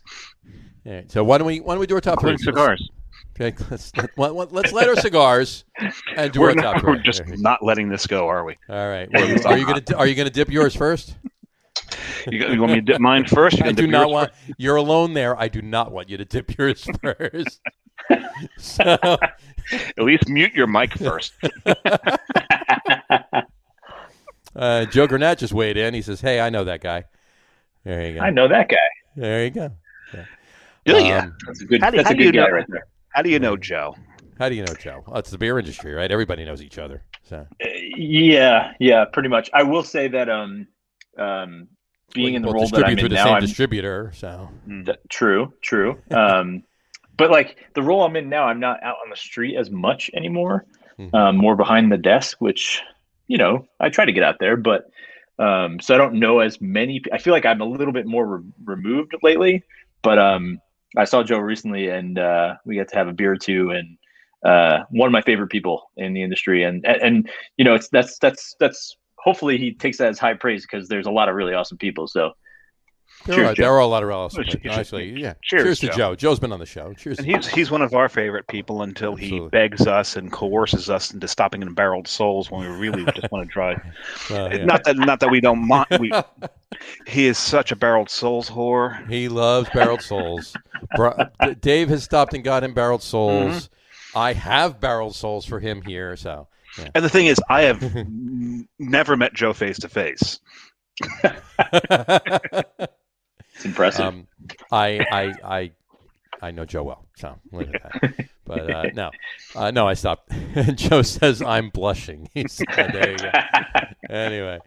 All right. So why don't we do our top three cigars? Okay, let's light our cigars and do our top three. We're just not letting this go, are we? All right. Well, are you gonna dip yours first? You want me to dip mine first? I do not want. You're alone there. I do not want you to dip yours first. So, at least mute your mic first. Joe Granat just weighed in. He says, "Hey, I know that guy." There you go. I know that guy. There you go. Yeah. That's a good guy right there. How do you know Joe? How do you know Joe? Well, it's the beer industry, right? Everybody knows each other. So. Yeah, pretty much. I will say that being in the role that I'm in now, the same distributor. So true. But like the role I'm in now, I'm not out on the street as much anymore. Mm-hmm. More behind the desk, which, I try to get out there, but so I don't know as many. I feel like I'm a little bit more removed lately, but I saw Joe recently, and we got to have a beer or two, and one of my favorite people in the industry, and it's that's hopefully he takes that as high praise because there's a lot of really awesome people. So. There are a lot of awesome. Actually, yeah. Cheers to Joe. Joe's been on the show. Cheers. And he's one of our favorite people until he begs us and coerces us into stopping in barreled souls when we really just want to try. Yeah. Not that we don't mind. He is such a barreled souls whore. He loves barreled souls. Dave has stopped and got him barreled souls. Mm-hmm. I have barreled souls for him here. So. Yeah. And the thing is, I have never met Joe face to face. It's impressive. I know Joe well, so look at that. But no, I stopped. And Joe says I'm blushing. There you go. Anyway,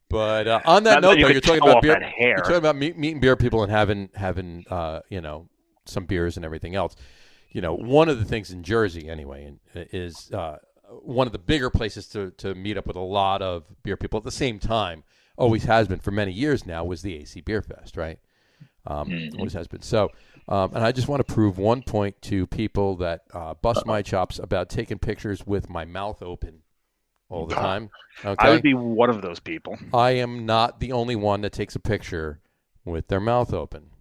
but on that note, though, you're talking about beer. You're talking about meeting beer people and having some beers and everything else. One of the things in Jersey, anyway, is one of the bigger places to meet up with a lot of beer people at the same time. Always has been for many years now. Was the AC Beer Fest, right? Always has been. So, and I just want to prove one point to people that bust my chops about taking pictures with my mouth open all the time. Okay? I would be one of those people. I am not the only one that takes a picture with their mouth open.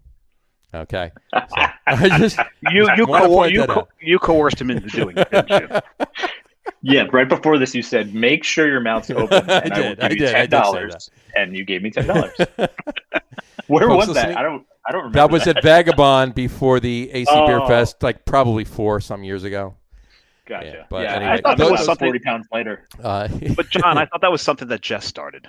Okay. So I just you coerced him into doing it, didn't you? Yeah, right before this, you said, make sure your mouth's open. And I will give you $10. And you gave me $10. Where Folks was that? I don't remember. That was at Vagabond before the AC Beer Fest, like probably 4 some years ago. Gotcha. Yeah, but anyway, I thought that was something 40 pounds later. But John, I thought that was something that Jess started.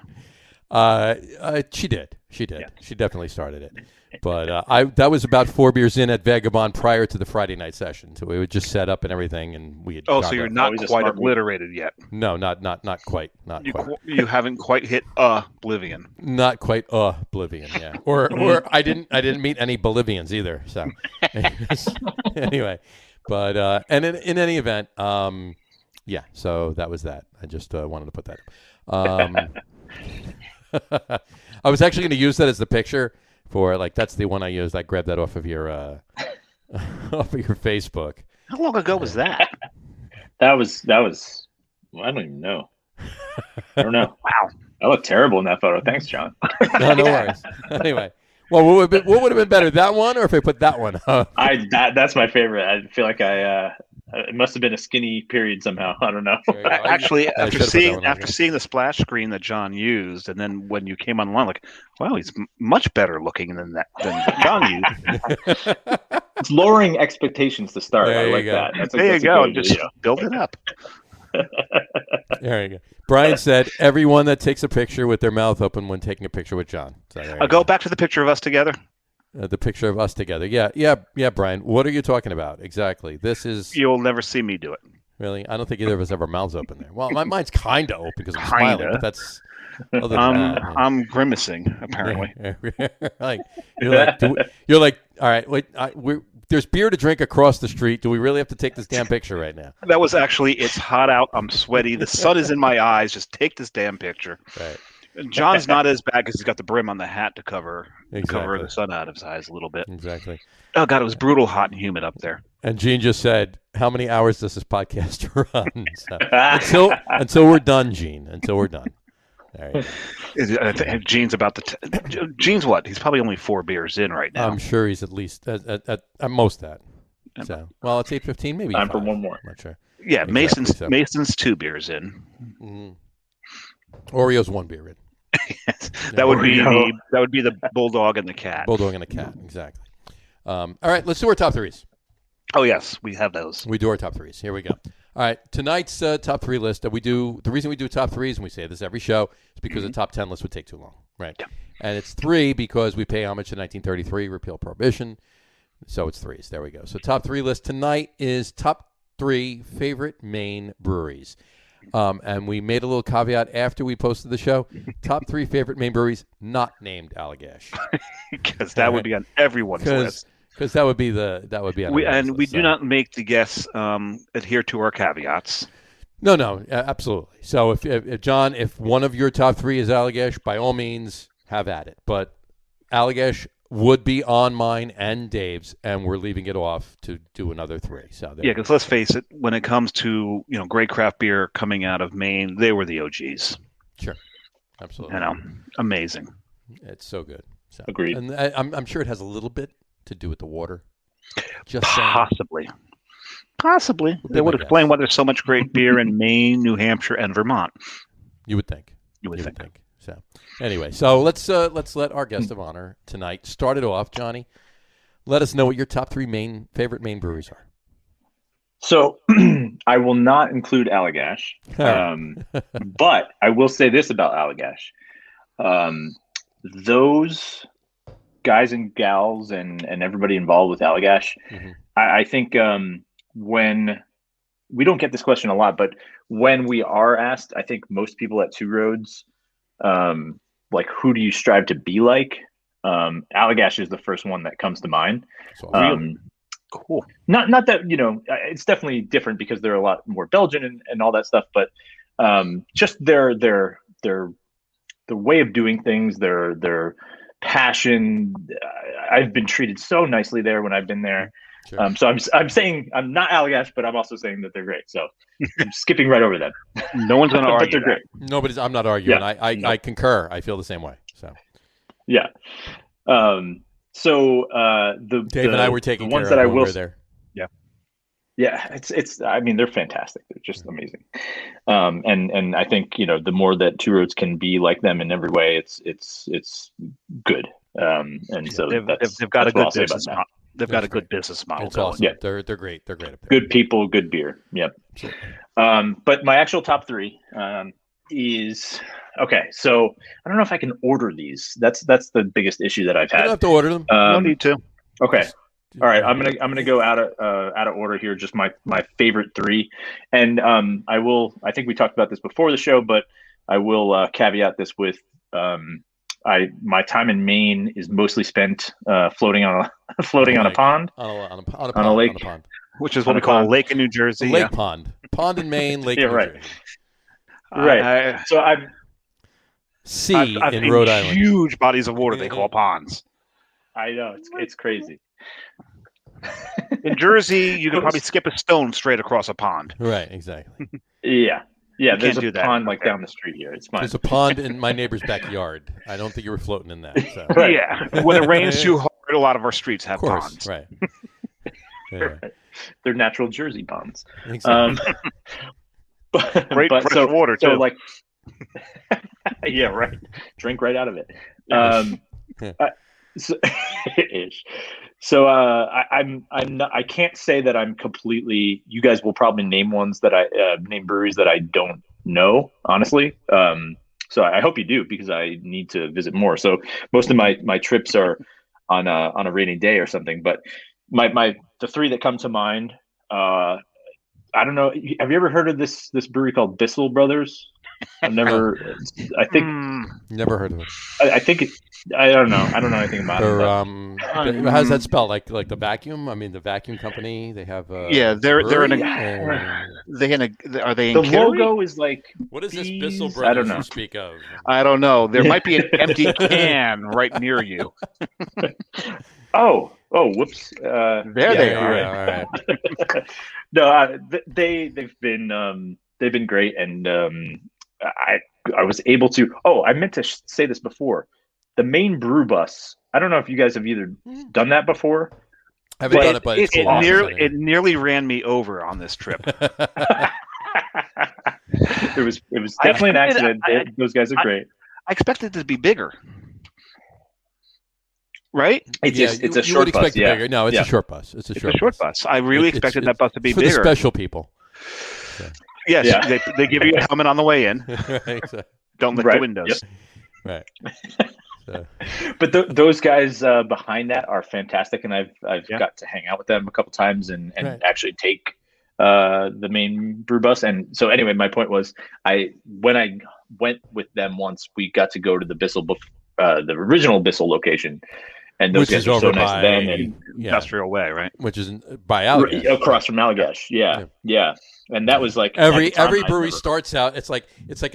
She did. Yeah. She definitely started it. But that was about 4 beers in at Vagabond prior to the Friday night session. So we would just set up and everything, and we had. Oh, so you're not quite obliterated yet? No, not quite. You haven't quite hit oblivion. Not quite oblivion, yeah. Or I didn't meet any Bolivians either. So anyway, but and in any event, yeah. So that was that. I just wanted to put that up. I was actually going to use that as the picture for that's the one I used. I grabbed that off of your off of your Facebook. How long ago was that? That was. Well, I don't even know. I don't know. Wow, I look terrible in that photo. Thanks, John. No worries. Anyway, well, what would have been better, that one or if I put that one up? That's my favorite. I feel like it must have been a skinny period somehow. I don't know. Actually, after seeing the splash screen that John used, and then when you came online, like, wow, he's much better looking than John used. It's lowering expectations to start. I like that. There you go. Just build it up. There you go. Brian said, everyone that takes a picture with their mouth open when taking a picture with John. So I'll go back to the picture of us together. The picture of us together. Yeah, Brian. What are you talking about? Exactly. This is... You'll never see me do it. Really? I don't think either of us have our mouths open there. Well, my mind's kind of open because I'm smiling, but that's... Other than that, I'm grimacing, apparently. You're like, all right, wait, there's beer to drink across the street. Do we really have to take this damn picture right now? That was actually, it's hot out. I'm sweaty. The sun is in my eyes. Just take this damn picture. Right. John's not as bad because he's got the brim on the hat to cover the sun out of his eyes a little bit. Exactly. Oh, God, it was brutal hot and humid up there. And Gene just said, how many hours does this podcast run? So, until we're done, Gene. Until we're done. All right. Gene's about Gene's what? He's probably only 4 beers in right now. I'm sure he's at least at most that. So, well, it's 8:15, maybe. Time for one more. I'm not sure. Yeah, exactly, Mason's 2 beers in. Mm-hmm. Oreo's 1 beer in. Yes, that would be the bulldog and the cat. Bulldog and the cat, exactly. All right, let's do our top threes. Oh yes, we have those. We do our top threes. Here we go. All right, tonight's top 3 list. The reason we do top threes, and we say this every show, is because the top 10 list would take too long, right? Yeah. And it's 3 because we pay homage to 1933, repeal prohibition. So it's 3s. There we go. So top 3 list tonight is top 3 favorite Maine breweries. And we made a little caveat after we posted the show. Top 3 favorite Maine breweries not named Allagash. Because that would be on everyone's list. Because that would be on we do not make the guests adhere to our caveats. No, absolutely. So if John, if one of your top three is Allagash, by all means have at it. But Allagash would be on mine and Dave's, and we're leaving it off to do another three. So yeah, because let's face it, when it comes to great craft beer coming out of Maine, they were the OGs. Sure, absolutely. Amazing. It's so good. So, agreed. And I'm sure it has a little bit to do with the water. Just possibly. They would explain why there's so much great beer in Maine, New Hampshire, and Vermont. You would think. So anyway, so let's let our guest of honor tonight start it off. Johnny, let us know what your top three favorite Maine breweries are. So I will not include Allagash, but I will say this about Allagash. Those guys and gals and everybody involved with Allagash, I think when we don't get this question a lot, but when we are asked, I think most people at Two Roads, like, who do you strive to be like? Allagash is the first one that comes to mind. Cool. Not that, it's definitely different because they're a lot more Belgian and all that stuff, but just their way of doing things, their passion. I've been treated so nicely there when I've been there. Sure. So I'm saying I'm not Allagash, but I'm also saying that they're great. So I'm skipping right over that. No one's going to argue. They're great. I'm not arguing. Yeah. I concur. I feel the same way. So yeah. So Dave and I were taking the ones care that of I will there. Yeah, it's. I mean, they're fantastic. They're just amazing. And I think the more that Two Roads can be like them in every way, it's good. And so they've got a good business model. They've got a good business model. It's awesome. Yeah, they're great. They're great up there. Good people, good beer. Yep. But my actual top three is okay. So I don't know if I can order these. That's the biggest issue that I've had. You don't have to order them. No need to. Okay. All right, I'm gonna go out of order here. Just my favorite three, and I think we talked about this before the show, but I will caveat this with my time in Maine is mostly spent floating on a pond, on a lake, which is what we call a lake in New Jersey. Lake pond in Maine, lake. Yeah, in New right. Jersey. Right. So I've in Rhode Island. Huge bodies of water they call ponds. I know it's crazy. In Jersey, you can probably skip a stone straight across a pond. Right, exactly. Yeah. There's a pond down the street here. It's fine. There's a pond in my neighbor's backyard. I don't think you were floating in that. So. Right. Yeah. When it rains too hard, a lot of our streets have ponds. Right. Yeah. Right. They're natural Jersey ponds. Exactly. Great fresh water too. So like, yeah, right. Drink right out of it. So I can't say that I'm completely. You guys will probably name name breweries that I don't know, honestly. So I hope you do, because I need to visit more. So most of my trips are on a rainy day or something. But the three that come to mind. I don't know. Have you ever heard of this brewery called Bissell Brothers? I've never. I think never heard of it. I think I don't know. I don't know anything about it. How's that spelled? Like the vacuum? I mean, the vacuum company. They have. Yeah, they're in a. Are they in the logo is like. What is this bees? Bissell Brothers I don't know. you speak of? I don't know. There might be an empty can right near you. Oh, whoops. There they are. Yeah, all right. No, they've been great, and I was able to. Oh, I meant to say this before. The Maine brew bus. I don't know if you guys have either done that before. I haven't done it, but it nearly ran me over on this trip. It was definitely an accident. Those guys are great. I expected it to be bigger. Right? It's a short bus. Yeah. Bigger. No, it's a short bus. It's a short bus. I really expected that bus to be for bigger. The special people. So. Yes, yeah. They give you a helmet on the way in. Right, so. Don't lift the windows. Yep. Right. So. But those guys behind that are fantastic, and I've got to hang out with them a couple times and actually take the Maine brew bus. And so anyway, my point was, when I went with them once, we got to go to the Bissell, the original Bissell location. and those Which guys is are so over nice by then. And Industrial Way, right? which is by Allagash. across from Allagash. Yeah. And that was like every at the time, brewery starts out. It's like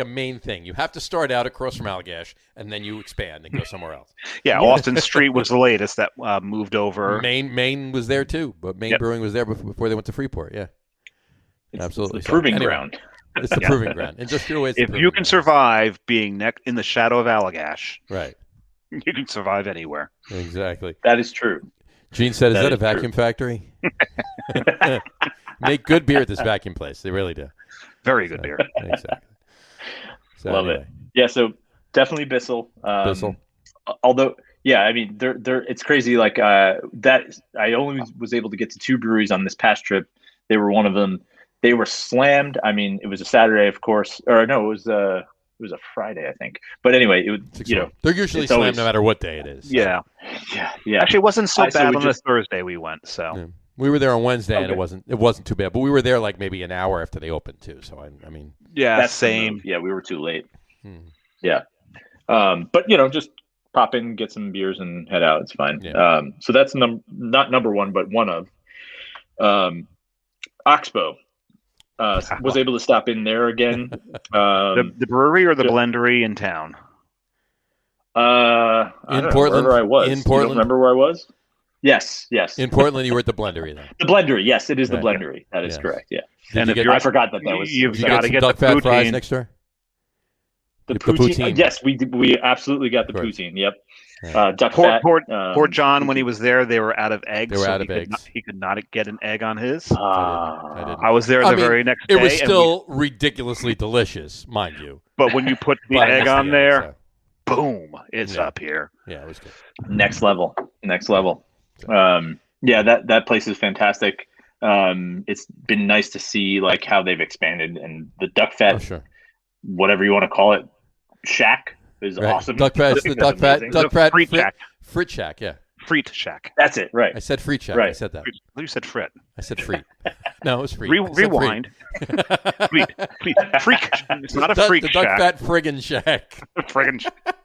a main thing. You have to start out across from Allagash, and then you expand and go somewhere else. Yeah, Austin Street was the latest that moved over. Maine was there too, but Maine Brewing was there before they went to Freeport. Yeah, absolutely. It's the proving ground. It's the proving ground. Industrial Way. If you can survive being in the shadow of Allagash, right, you can survive anywhere. Exactly. That is true. Gene said, "Is that a vacuum factory?" Make good beer at this vacuum place. They really do. Very good beer. Exactly. So Love it. Yeah, so definitely Bissell. Bissell. Although, yeah, I mean, they're it's crazy. Like that, I only was able to get to 2 breweries on this past trip. They were one of them. They were slammed. I mean, it was a Saturday, of course, or no, it was a Friday, I think. But anyway, it would, they're usually slammed no matter what day it is. So. Yeah. Yeah. Actually, it wasn't so bad on the Thursday we went. So. Yeah. We were there on Wednesday, and it wasn't too bad. But we were there like maybe an hour after they opened too. So I mean, yeah, that's same. Yeah, we were too late. Yeah, but just pop in, get some beers, and head out. It's fine. Yeah. So that's not number one, but one of. Oxbow was able to stop in there again. The brewery or the blendery in town? In Portland, where I was. In Portland, you don't remember where I was? Yes. In Portland, you were at the blendery then. The blendery, yes, it is the blendery. That is correct. Yeah. And I forgot that was. You've got to get duck the fat poutine. fries next door. The poutine. Yes, we absolutely got the poutine. Yep. Duck fat. Poor John, when he was there, they were out of eggs. They were out of eggs. He could not get an egg on his. I didn't. I was there the very next day. It was still ridiculously delicious, mind you. But when you put the egg on there, boom, it's up here. Yeah, it was good. Next level. Yeah, that place is fantastic. It's been nice to see like how they've expanded, and the duck fat, whatever you want to call it, shack is awesome. Duck fat, duck fat, Frit Shack. Frit Shack, yeah. Frit Shack. That's it, right? I said Frit Shack. Right. I said that. You said Frit. I said Frit. No, it was Frit. Rewind. Freak. It's not a freak shack. The duck fat friggin' shack. Friggin' shack.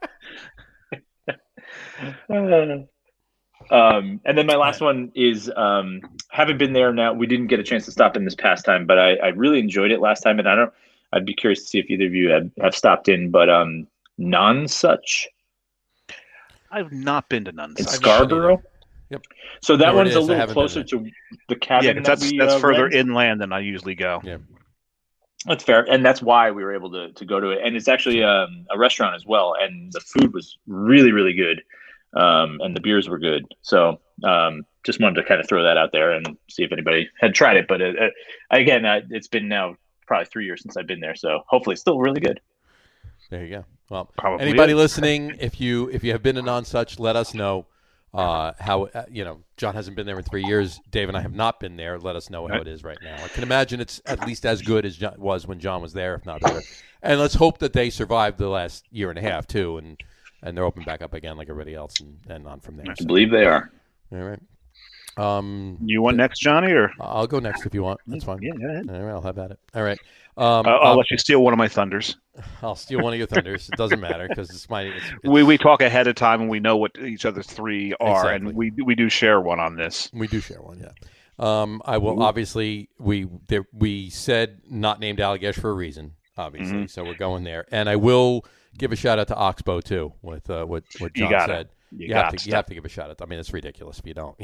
And then my last one is haven't been there now. We didn't get a chance to stop in this past time, but I really enjoyed it last time, and I'd be curious to see if either of you have stopped in. But Nonsuch. I've not been to Nonsuch. In Scarborough. Yep. So that one's a little closer to the cabin. Yeah, that's further inland than I usually go. Yeah. That's fair, and that's why we were able to go to it. And it's actually a restaurant as well, and the food was really, really good, and the beers were good. So just wanted to kind of throw that out there and see if anybody had tried it. But again, it's been now probably 3 years since I've been there, so hopefully it's still really good. There you go. Well, probably anybody listening, if you have been to Nonsuch, let us know. How John hasn't been there in 3 years. Dave and I have not been there. Let us know how it is right now. I can imagine it's at least as good as it was when John was there, if not better. And let's hope that they survived the last year and a half too, and they're open back up again like everybody else, and on from there. I believe they are. All right. You want next, Johnny, or I'll go next if you want. That's fine. Yeah, go ahead. All right, I'll have at it. All right. I'll let you steal one of my thunders. I'll steal one of your thunders. It doesn't matter because it's we talk ahead of time and we know what each other's three are, exactly. And we do share one on this. We do share one, yeah. I will obviously we said not named Allagash for a reason, obviously, so we're going there. And I will give a shout out to Oxbow too with what John said. You have to give a shout out. I mean, it's ridiculous if you don't,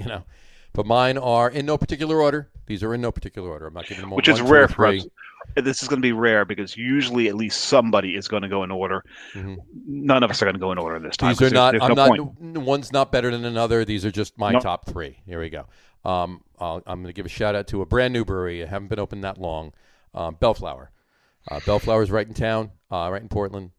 But mine are in no particular order. These are in no particular order. I'm not giving them all. Which is rare for us. This is going to be rare because usually at least somebody is going to go in order. Mm-hmm. None of us are going to go in order this time. These are not. I'm not. One's not better than another. These are just my top three. Here we go. I'm going to give a shout out to a brand new brewery. I haven't been open that long. Bellflower. Bellflower is right in town, right in Portland.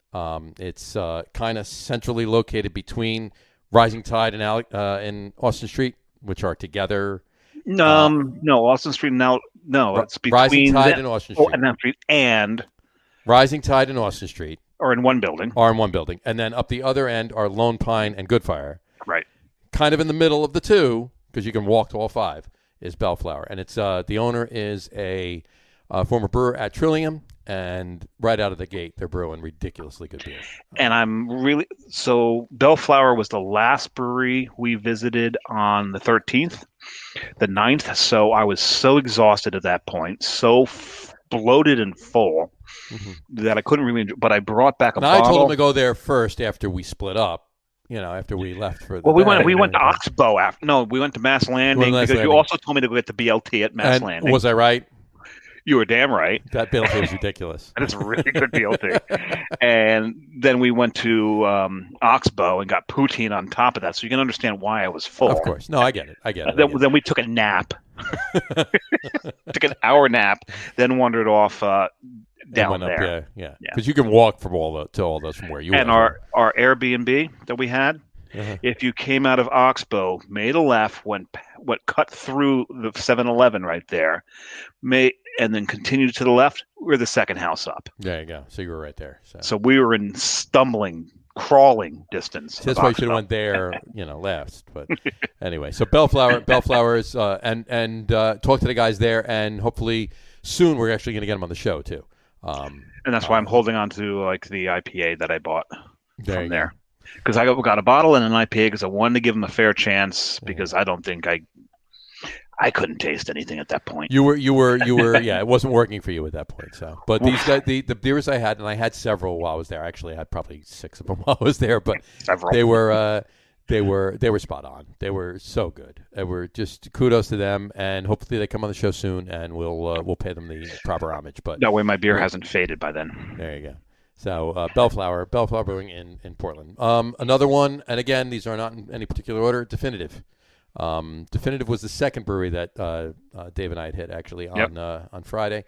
It's kind of centrally located between Rising Tide and Austin Street, which are together. No, Austin Street now. No, it's between Rising Tide and Austin Street. And Rising Tide and Austin Street are in one building. And then up the other end are Lone Pine and Goodfire. Right. Kind of in the middle of the two, because you can walk to all five, is Bellflower, and it's the owner is a former brewer at Trillium, and right out of the gate, they're brewing ridiculously good beer. And so Bellflower was the last brewery we visited on the 13th, the 9th. So I was so exhausted at that point, so bloated and full that I couldn't really enjoy, but I brought back a bottle. I told him to go there first after we split up. After we left for the Well, we went to Oxbow after. No, we went to Mass Landing because you also told me to go get the BLT at Mass Landing. Was I right? You were damn right. That BLT is ridiculous. That is a really good BLT. And then we went to Oxbow and got poutine on top of that, so you can understand why I was full. Of course. No, I get it. Then we took a nap. Took an hour nap, then wandered off down there. Yeah. Because you can walk from all those from where you and were. And our Airbnb that we had, if you came out of Oxbow, made a left, went cut through the 7-Eleven right there, and then continued to the left, we're the second house up. There you go. So you were right there. So we were in crawling distance. That's why you should have went there, last. But anyway, so Bellflower's, and talk to the guys there, and hopefully soon we're actually going to get them on the show too. And that's why I'm holding on to the IPA that I bought from there. Because I got a bottle and an IPA because I wanted to give them a fair chance because I don't think I couldn't taste anything at that point. You were yeah, it wasn't working for you at that point. So, but these guys, the beers I had, and I had several while I was there. Actually, I had probably 6 of them while I was there, but several. They were spot on. They were so good. They were just kudos to them, and hopefully they come on the show soon, and we'll pay them the proper homage. But that way, my beer hasn't faded by then. There you go. So Bellflower Brewing in Portland. Another one, and again, these are not in any particular order. Definitive. Definitive was the second brewery that Dave and I had hit actually on Friday.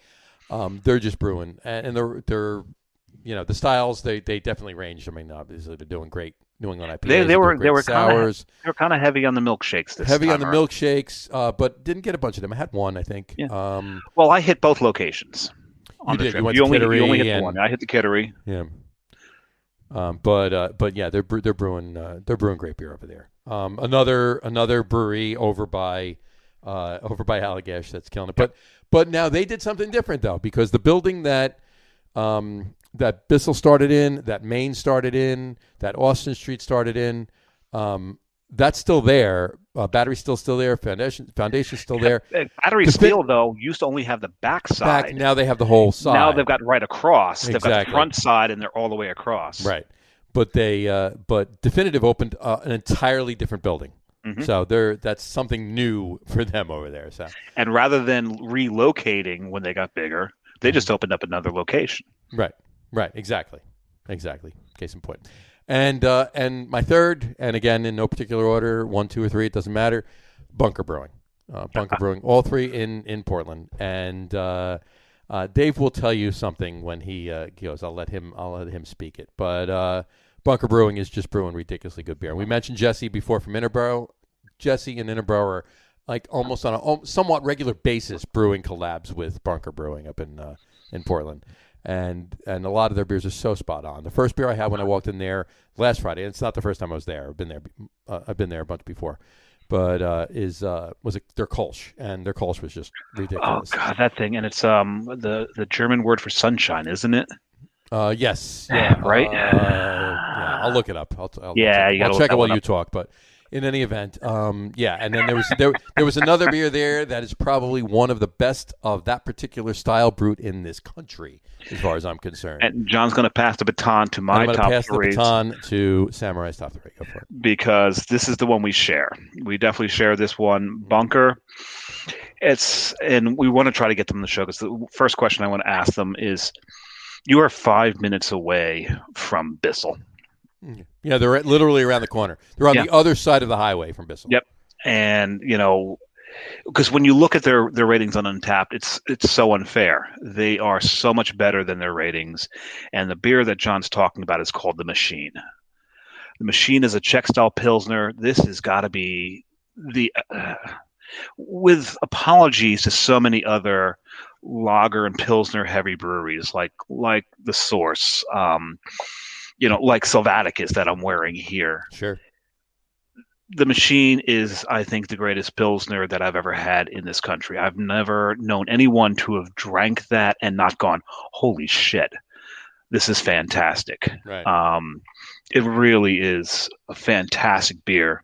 They're just brewing, and they're the styles they definitely ranged. I mean, obviously they're doing great New England IPAs. They were sours. They were kind of heavy on the milkshakes. Milkshakes, but didn't get a bunch of them. I had one, I think. Yeah. Well, I hit both locations. You did. You only hit the one. I hit the Kittery. Yeah. But yeah, they're brewing great beer over there. Another brewery over by Allagash that's killing it. But now they did something different though, because the building that Bissell started in, that Maine started in, that Austin Street started in, that's still there. Battery's still there. Foundation's still there. Battery Steel, though, used to only have the back side. Now they have the whole side. Now they've got right across. Exactly. They've got the front side, and they're all the way across. Right. But but Definitive opened an entirely different building. Mm-hmm. So that's something new for them over there. So, and rather than relocating when they got bigger, they just opened up another location. Right. Exactly. Case in point. And my third, and again in no particular order, 1, 2, or 3, it doesn't matter. Bunker Brewing, all three in Portland. And Dave will tell you something when he goes. I'll let him speak it. But Bunker Brewing is just brewing ridiculously good beer. We mentioned Jesse before from Interborough. Jesse and Interborough are like almost on a somewhat regular basis brewing collabs with Bunker Brewing up in Portland. And a lot of their beers are so spot on. The first beer I had when I walked in there last Friday, and it's not the first time I was there. I've been there a bunch before, but was their Kolsch, and their Kolsch was just ridiculous. Oh God, that thing! And it's the German word for sunshine, isn't it? Yes. Yeah. Right. Yeah. I'll look it up. I'll check it while you talk, but. In any event, and then there was another beer there that is probably one of the best of that particular style brewed in this country, as far as I'm concerned. And John's going to pass the baton to my top 3. I'm going to pass the baton to Samurai's top 3. Go for it. Because this is the one we share. We definitely share this one. Bunker. And we want to try to get them on the show, because the first question I want to ask them is, you are 5 minutes away from Bissell. Yeah, they're literally around the corner. They're on the other side of the highway from Bissell. Yep. And, because when you look at their ratings on Untapped, it's so unfair. They are so much better than their ratings. And the beer that John's talking about is called The Machine. The Machine is a Czech-style Pilsner. This has got to be with apologies to so many other lager and Pilsner heavy breweries like The Source, like Sylvaticus that I'm wearing here. Sure. the machine is, I think, the greatest Pilsner that I've ever had in this country. I've never known anyone to have drank that and not gone, holy shit, this is fantastic. Right. It really is a fantastic beer.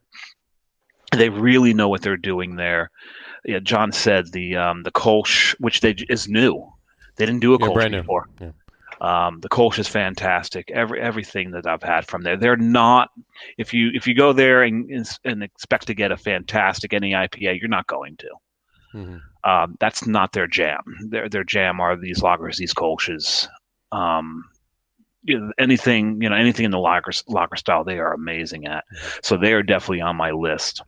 They really know what they're doing there. Yeah, John said the Kolsch, which is new. They didn't do a Kolsch before. Yeah. The Kolsch is fantastic. Everything that I've had from there, they're not. If you go there and expect to get a fantastic any IPA, you're not going to. Mm-hmm. That's not their jam. Their jam are these lagers, these Kolsches. Anything in the lager style, they are amazing at. So they are definitely on my list.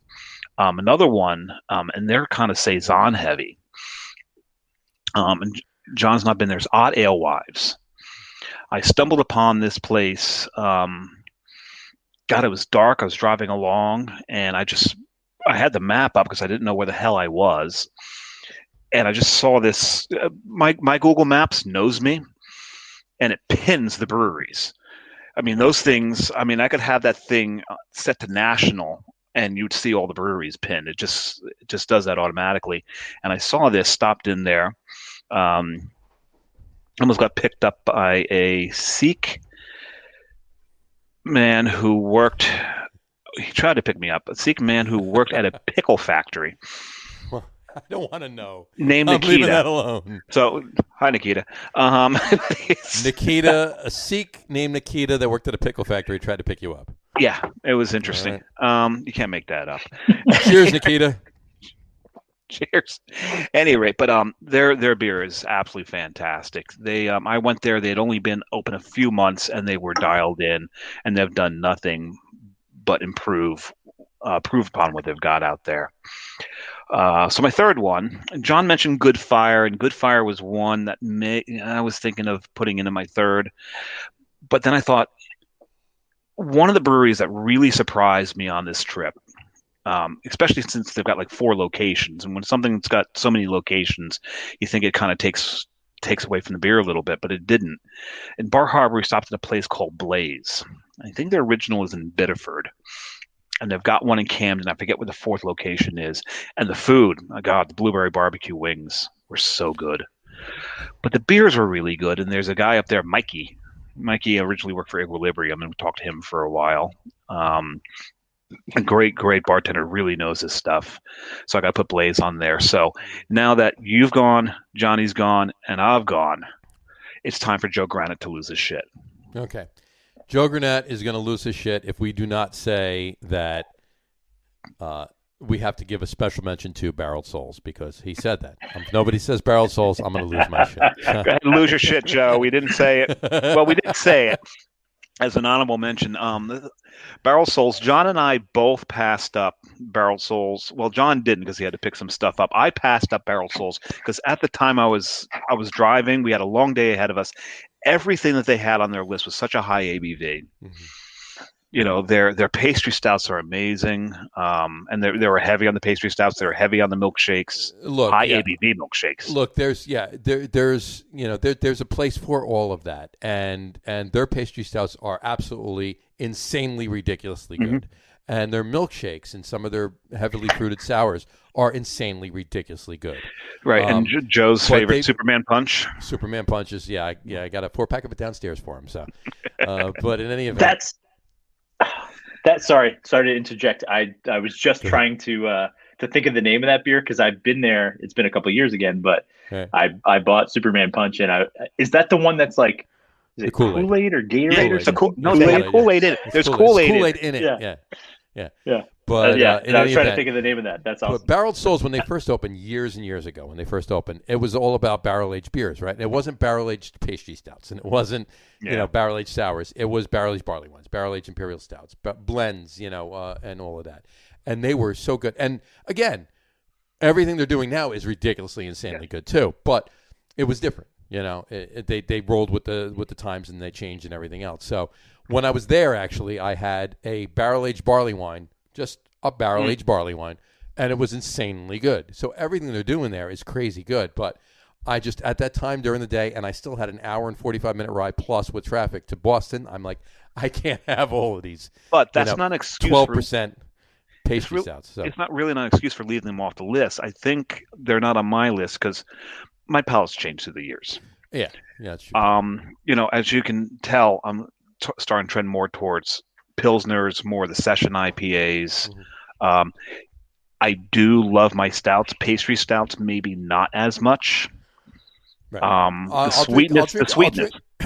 Another one, and they're kind of saison heavy. And John's not been there. It's Odd Alewives. I stumbled upon this place. God, it was dark. I was driving along, and I had the map up because I didn't know where the hell I was. And I just saw this. My Google Maps knows me, and it pins the breweries. I mean, those things. I mean, I could have that thing set to national, and you'd see all the breweries pinned. It just does that automatically. And I saw this, stopped in there. Almost got picked up by a Sikh man who worked. He tried to pick me up. A Sikh man who worked at a pickle factory. Well, I don't want to know. Named Nikita. I'm leaving that alone. So, hi, Nikita. Nikita, a Sikh named Nikita that worked at a pickle factory, tried to pick you up. Yeah, it was interesting. You can't make that up. Cheers, Nikita. Cheers. Any rate, but their beer is absolutely fantastic. They I went there. They had only been open a few months, and they were dialed in, and they've done nothing but improve upon what they've got out there. So my third one, John mentioned Good Fire, and Good Fire was one that I was thinking of putting into my third, but then I thought one of the breweries that really surprised me on this trip. Especially since they've got like 4 locations, and when something's got so many locations, you think it kind of takes away from the beer a little bit, but it didn't. In Bar Harbor, we stopped at a place called Blaze. I think their original is in Biddeford, and they've got one in Camden. I forget where the 4th location is. And the food, my God, the blueberry barbecue wings were so good. But the beers were really good, and there's a guy up there, Mikey. Mikey originally worked for Equilibrium, and we talked to him for a while. A great bartender, really knows his stuff. So I got to put Blaze on there. So now that you've gone, Johnny's gone, and I've gone, it's time for Joe Granite to lose his shit. Okay. Joe Granite is going to lose his shit if we do not say that we have to give a special mention to Barreled Souls, because he said that. If nobody says Barreled Souls, I'm going to lose my shit. Go ahead and lose your shit, Joe. We didn't say it. Well, we didn't say it. As an honorable mention, Barreled Souls, John and I both passed up Barreled Souls. Well, John didn't because he had to pick some stuff up. I passed up Barreled Souls because at the time I was driving. We had a long day ahead of us. Everything that they had on their list was such a high ABV. Mm-hmm. You know, their pastry stouts are amazing, and they were heavy on the pastry stouts. They were heavy on the milkshakes. Look, high ABV milkshakes. Look, there's a place for all of that, and their pastry stouts are absolutely insanely ridiculously good, mm-hmm. and their milkshakes and some of their heavily fruited sours are insanely ridiculously good. Right, and Joe's favorite Superman Punch. Superman Punch is I got a 4-pack of it downstairs for him. So, but in any event, sorry to interject. I was just trying to think of the name of that beer because I've been there. It's been a couple of years again, but I bought Superman Punch, and is that the one that's like, is it Kool-Aid or Gatorade or something? No, they have Kool-Aid in it. There's Kool-Aid in it. Yeah. But I was trying to think of the name of that. That's awesome. But Barreled Souls, when they first opened years and years ago, it was all about barrel-aged beers, right? And it wasn't barrel-aged pastry stouts, and it wasn't barrel-aged sours. It was barrel-aged barley wines, barrel-aged imperial stouts, blends, and all of that. And they were so good. And again, everything they're doing now is ridiculously, insanely good too. But it was different. They rolled with the times, and they changed and everything else. So when I was there, actually, I had a barrel-aged barley wine. Just a barrel-aged barley wine, and it was insanely good. So everything they're doing there is crazy good, but I just, at that time during the day, and I still had an hour and 45-minute ride plus with traffic to Boston, I'm like, I can't have all of these. But that's not an excuse. 12% pastry stouts. So. It's not really an excuse for leaving them off the list. I think they're not on my list because my palate's changed through the years. Yeah, that's true. As you can tell, I'm starting to trend more towards Pilsners, more the session IPAs. Mm-hmm. I do love my stouts. Pastry stouts, maybe not as much. Right. The sweetness.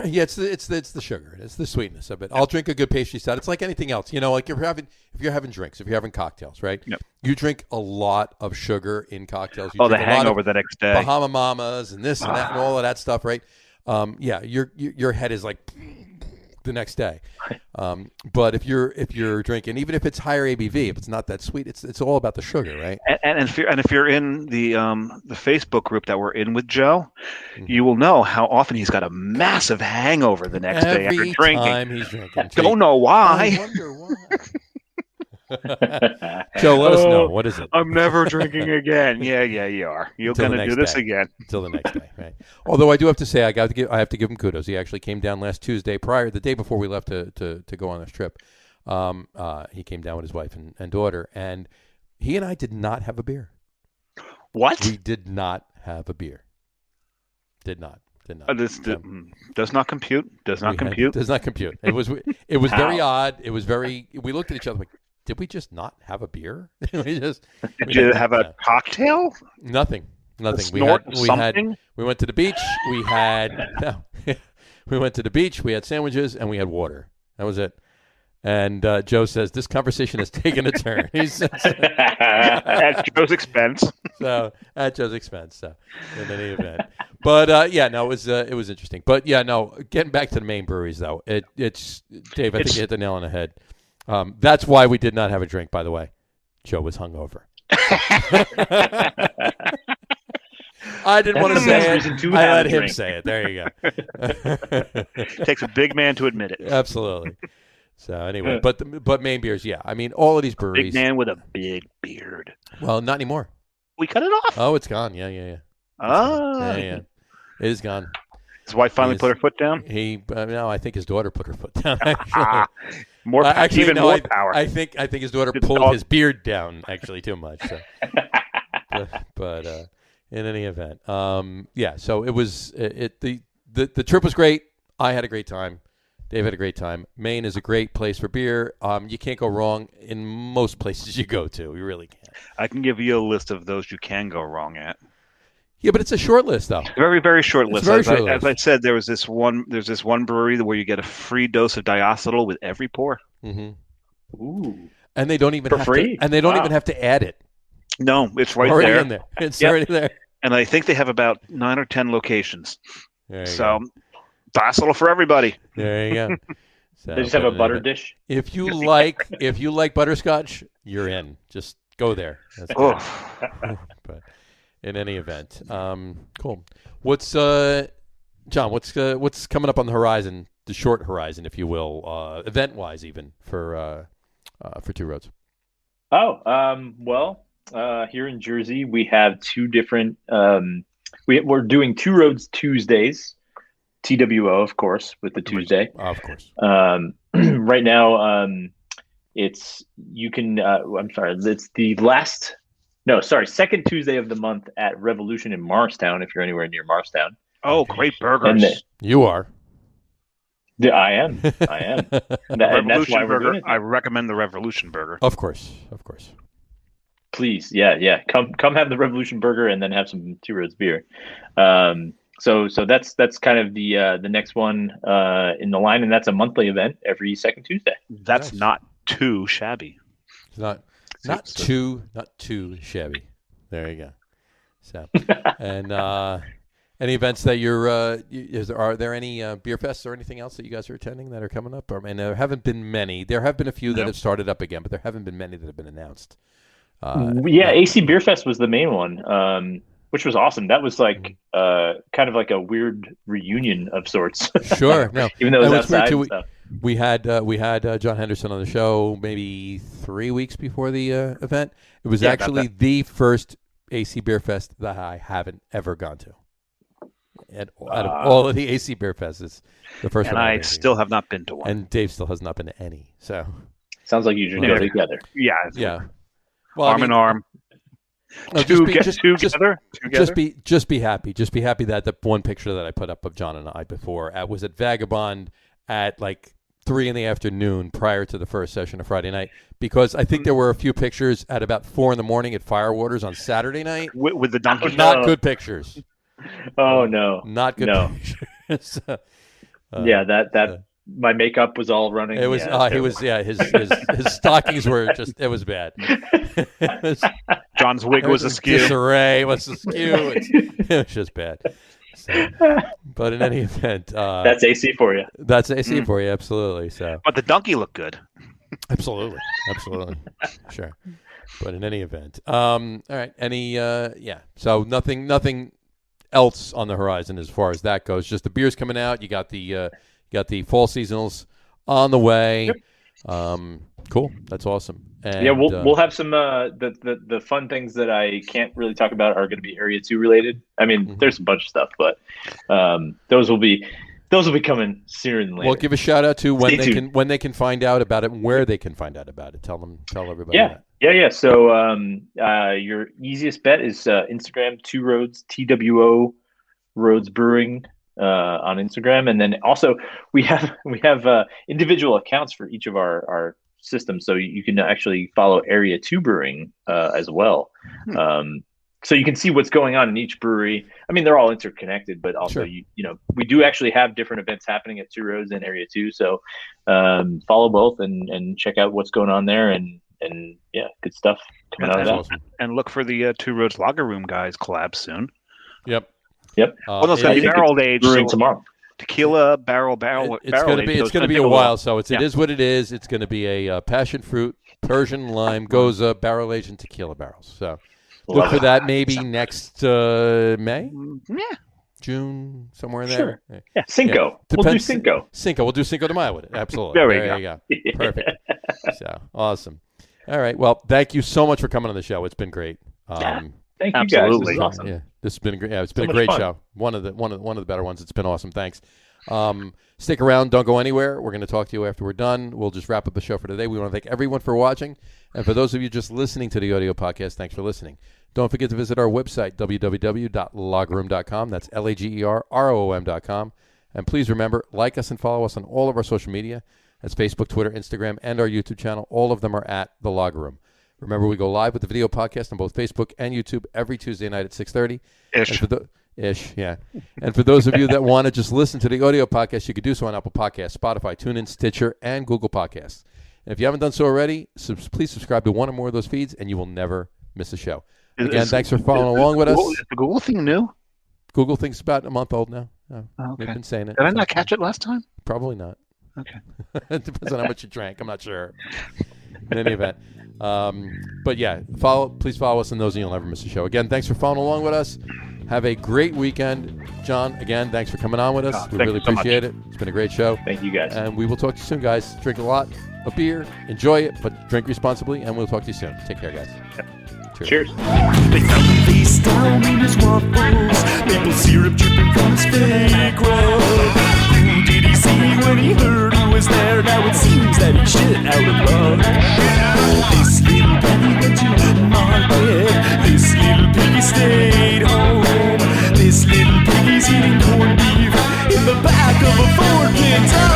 Yeah, it's the sugar. It's the sweetness of it. I'll drink a good pastry stout. It's like anything else. Like if you're having drinks, if you're having cocktails, right? Yep. You drink a lot of sugar in cocktails. The hangover the next day. Bahama Mamas and this and that and all of that stuff, right? Your head is like the next day. But if you're drinking, even if it's higher ABV, if it's not that sweet, it's all about the sugar, right? And if you're in the Facebook group that we're in with Joe, you will know how often he's got a massive hangover the next day after drinking. Every time he's drinking. Don't know why. I wonder why. Joe, let us know. What is it? I'm never drinking again. Yeah, you are. You're going to do this again until the next day, right? Although I do have to say, I have to give him kudos. He actually came down last Tuesday, the day before we left to go on this trip. He came down with his wife and daughter, and he and I did not have a beer. What? We did not have a beer. Did not. This does not compute. Does not compute. Does not compute. It was very odd. It was very. We looked at each other like, did we just not have a beer? Did you have a cocktail? Nothing. We went to the beach. We went to the beach. We had sandwiches and we had water. That was it. And Joe says this conversation has taken a turn. At Joe's expense. So at Joe's expense. So in any event, but it was interesting. But getting back to the Maine breweries though, it's Dave. I think you hit the nail on the head. That's why we did not have a drink, by the way. Joe was hungover. I didn't want to say it. I let him say it. There you go. Takes a big man to admit it. Absolutely. So anyway, but Maine beers, yeah. I mean, all of these breweries. Big man with a big beard. Well, not anymore. We cut it off. Oh, it's gone. Yeah. Oh. Yeah. It is gone. His wife finally put her foot down? No, I think his daughter put her foot down, actually. More power. I think his daughter pulled his beard down, actually, too much. So. but in any event, so it was the trip was great. I had a great time. Dave had a great time. Maine is a great place for beer. You can't go wrong in most places you go to. You really can't. I can give you a list of those you can go wrong at. Yeah, but it's a short list, though. Very, very short list. As I said, there's this one brewery where you get a free dose of diacetyl with every pour. Mm-hmm. Ooh. And they don't even even have to add it. No, it's right already there. In there. It's already there. And I think they have about 9 or 10 locations. So diacetyl for everybody. There you go. So, they just have a butter dish. If you like butterscotch, you're in. Just go there. That's but in any event, cool. What's John? What's coming up on the horizon? The short horizon, if you will, event-wise, even for Two Roads. Here in Jersey, we have two different. We're doing Two Roads Tuesdays, TWO, of course, with the Tuesday. Of course. Right now, it's the second Tuesday of the month at Revolution in Morristown, if you're anywhere near Morristown. Oh, great burgers. You are. Yeah, I am. And that's why we're doing it. I recommend the Revolution Burger. Of course. Please, yeah. Come have the Revolution Burger and then have some Two Roads beer. So that's kind of the next one in the line, and that's a monthly event every second Tuesday. That's not too shabby. It's not too shabby. There you go. So, and any events that are there any beer fests or anything else that you guys are attending that are coming up? And there haven't been many. There have been a few that have started up again, but there haven't been many that have been announced. AC Beer Fest was the main one, which was awesome. That was like kind of like a weird reunion of sorts. Sure. No. Even though it was outside and stuff. We had John Henderson on the show maybe 3 weeks before the event. It was actually the first AC Beer Fest that I haven't ever gone to. Out of all of the AC Beer Fests, it's the first one. And I still have not been to one. And Dave still has not been to any. So sounds like you should go together. Yeah. Well, arm in arm. Together. Just be happy. Just be happy that the one picture that I put up of John and I before was at Vagabond at like 3 p.m. prior to the first session of Friday night, because I think there were a few pictures at about 4 a.m. at Firewaters on Saturday night with the donkey. Not good pictures. Oh no, not good pictures. My makeup was all running. It was. His stockings were just. It was bad. John's wig was askew. Disarray was askew. It was just bad. So, but in any event, that's AC for you. That's AC for you, absolutely. So, but the donkey looked good. Absolutely, sure. But in any event, all right. So nothing else on the horizon as far as that goes. Just the beers coming out. You got the fall seasonals on the way. Yep. Cool. That's awesome. And, we'll have some the fun things that I can't really talk about are going to be Area 2 related. I mean, there's a bunch of stuff, but those will be coming sooner than later. Well, give a shout out to when they can find out about it and where they can find out about it. Tell everybody. Yeah. So your easiest bet is Instagram, Two Roads, TWO Roads Brewing on Instagram, and then also we have individual accounts for each of our systems, so you can actually follow Area 2 Brewing as well. So you can see what's going on in each brewery. I mean, they're all interconnected, but also sure. We do actually have different events happening at Two Roads and Area 2. So follow both and check out what's going on there, and good stuff coming out of that. Awesome. And look for the Two Roads Lager Room guys collab soon. Yep. Well, it's going to be barrel aged tomorrow. Tequila barrel. It's going to be a while. So it is what it is. It's going to be a passion fruit, Persian lime, Goza, barrel aged in tequila barrels. So look for that maybe next May, June, somewhere in there. Sure. Yeah, Cinco. We'll do Cinco. We'll do Cinco de Mayo with it. Absolutely. There you go. Perfect. So awesome. All right. Well, thank you so much for coming on the show. It's been great. Thank you guys. This is awesome. Yeah, this has been great. Yeah, it's been a great show. One of the better ones. It's been awesome. Thanks. Stick around. Don't go anywhere. We're going to talk to you after we're done. We'll just wrap up the show for today. We want to thank everyone for watching, and for those of you just listening to the audio podcast, thanks for listening. Don't forget to visit our website, www.lagerroom.com. That's LAGERROOM.com. And please remember, like us and follow us on all of our social media. That's Facebook, Twitter, Instagram, and our YouTube channel. All of them are at The Lager Room. Remember, we go live with the video podcast on both Facebook and YouTube every Tuesday night at 6:30. And for those of you that want to just listen to the audio podcast, you could do so on Apple Podcasts, Spotify, TuneIn, Stitcher, and Google Podcasts. And if you haven't done so already, please subscribe to one or more of those feeds, and you will never miss a show. Again, thanks for following along with us. Is the Google thing new? Google thing's about a month old now. Okay. They've been saying it. Did I not catch it last time? Probably not. Okay. It depends on how much you drank. I'm not sure. In any event. But yeah, please follow us, and those of you will never miss a show. Again, thanks for following along with us. Have a great weekend. John, again, thanks for coming on with us. We really appreciate it. It's been a great show. Thank you, guys. And we will talk to you soon, guys. Drink a lot of beer. Enjoy it, but drink responsibly, and we'll talk to you soon. Take care, guys. Cheers. They found him face down in his waffles, maple syrup dripping from his fake rug. Who did he see when he heard who was there? Now it seems that he's shit out of luck. This little penny went to market. This little piggy stayed home. This little piggy's eating corned beef in the back of a Ford Pinto.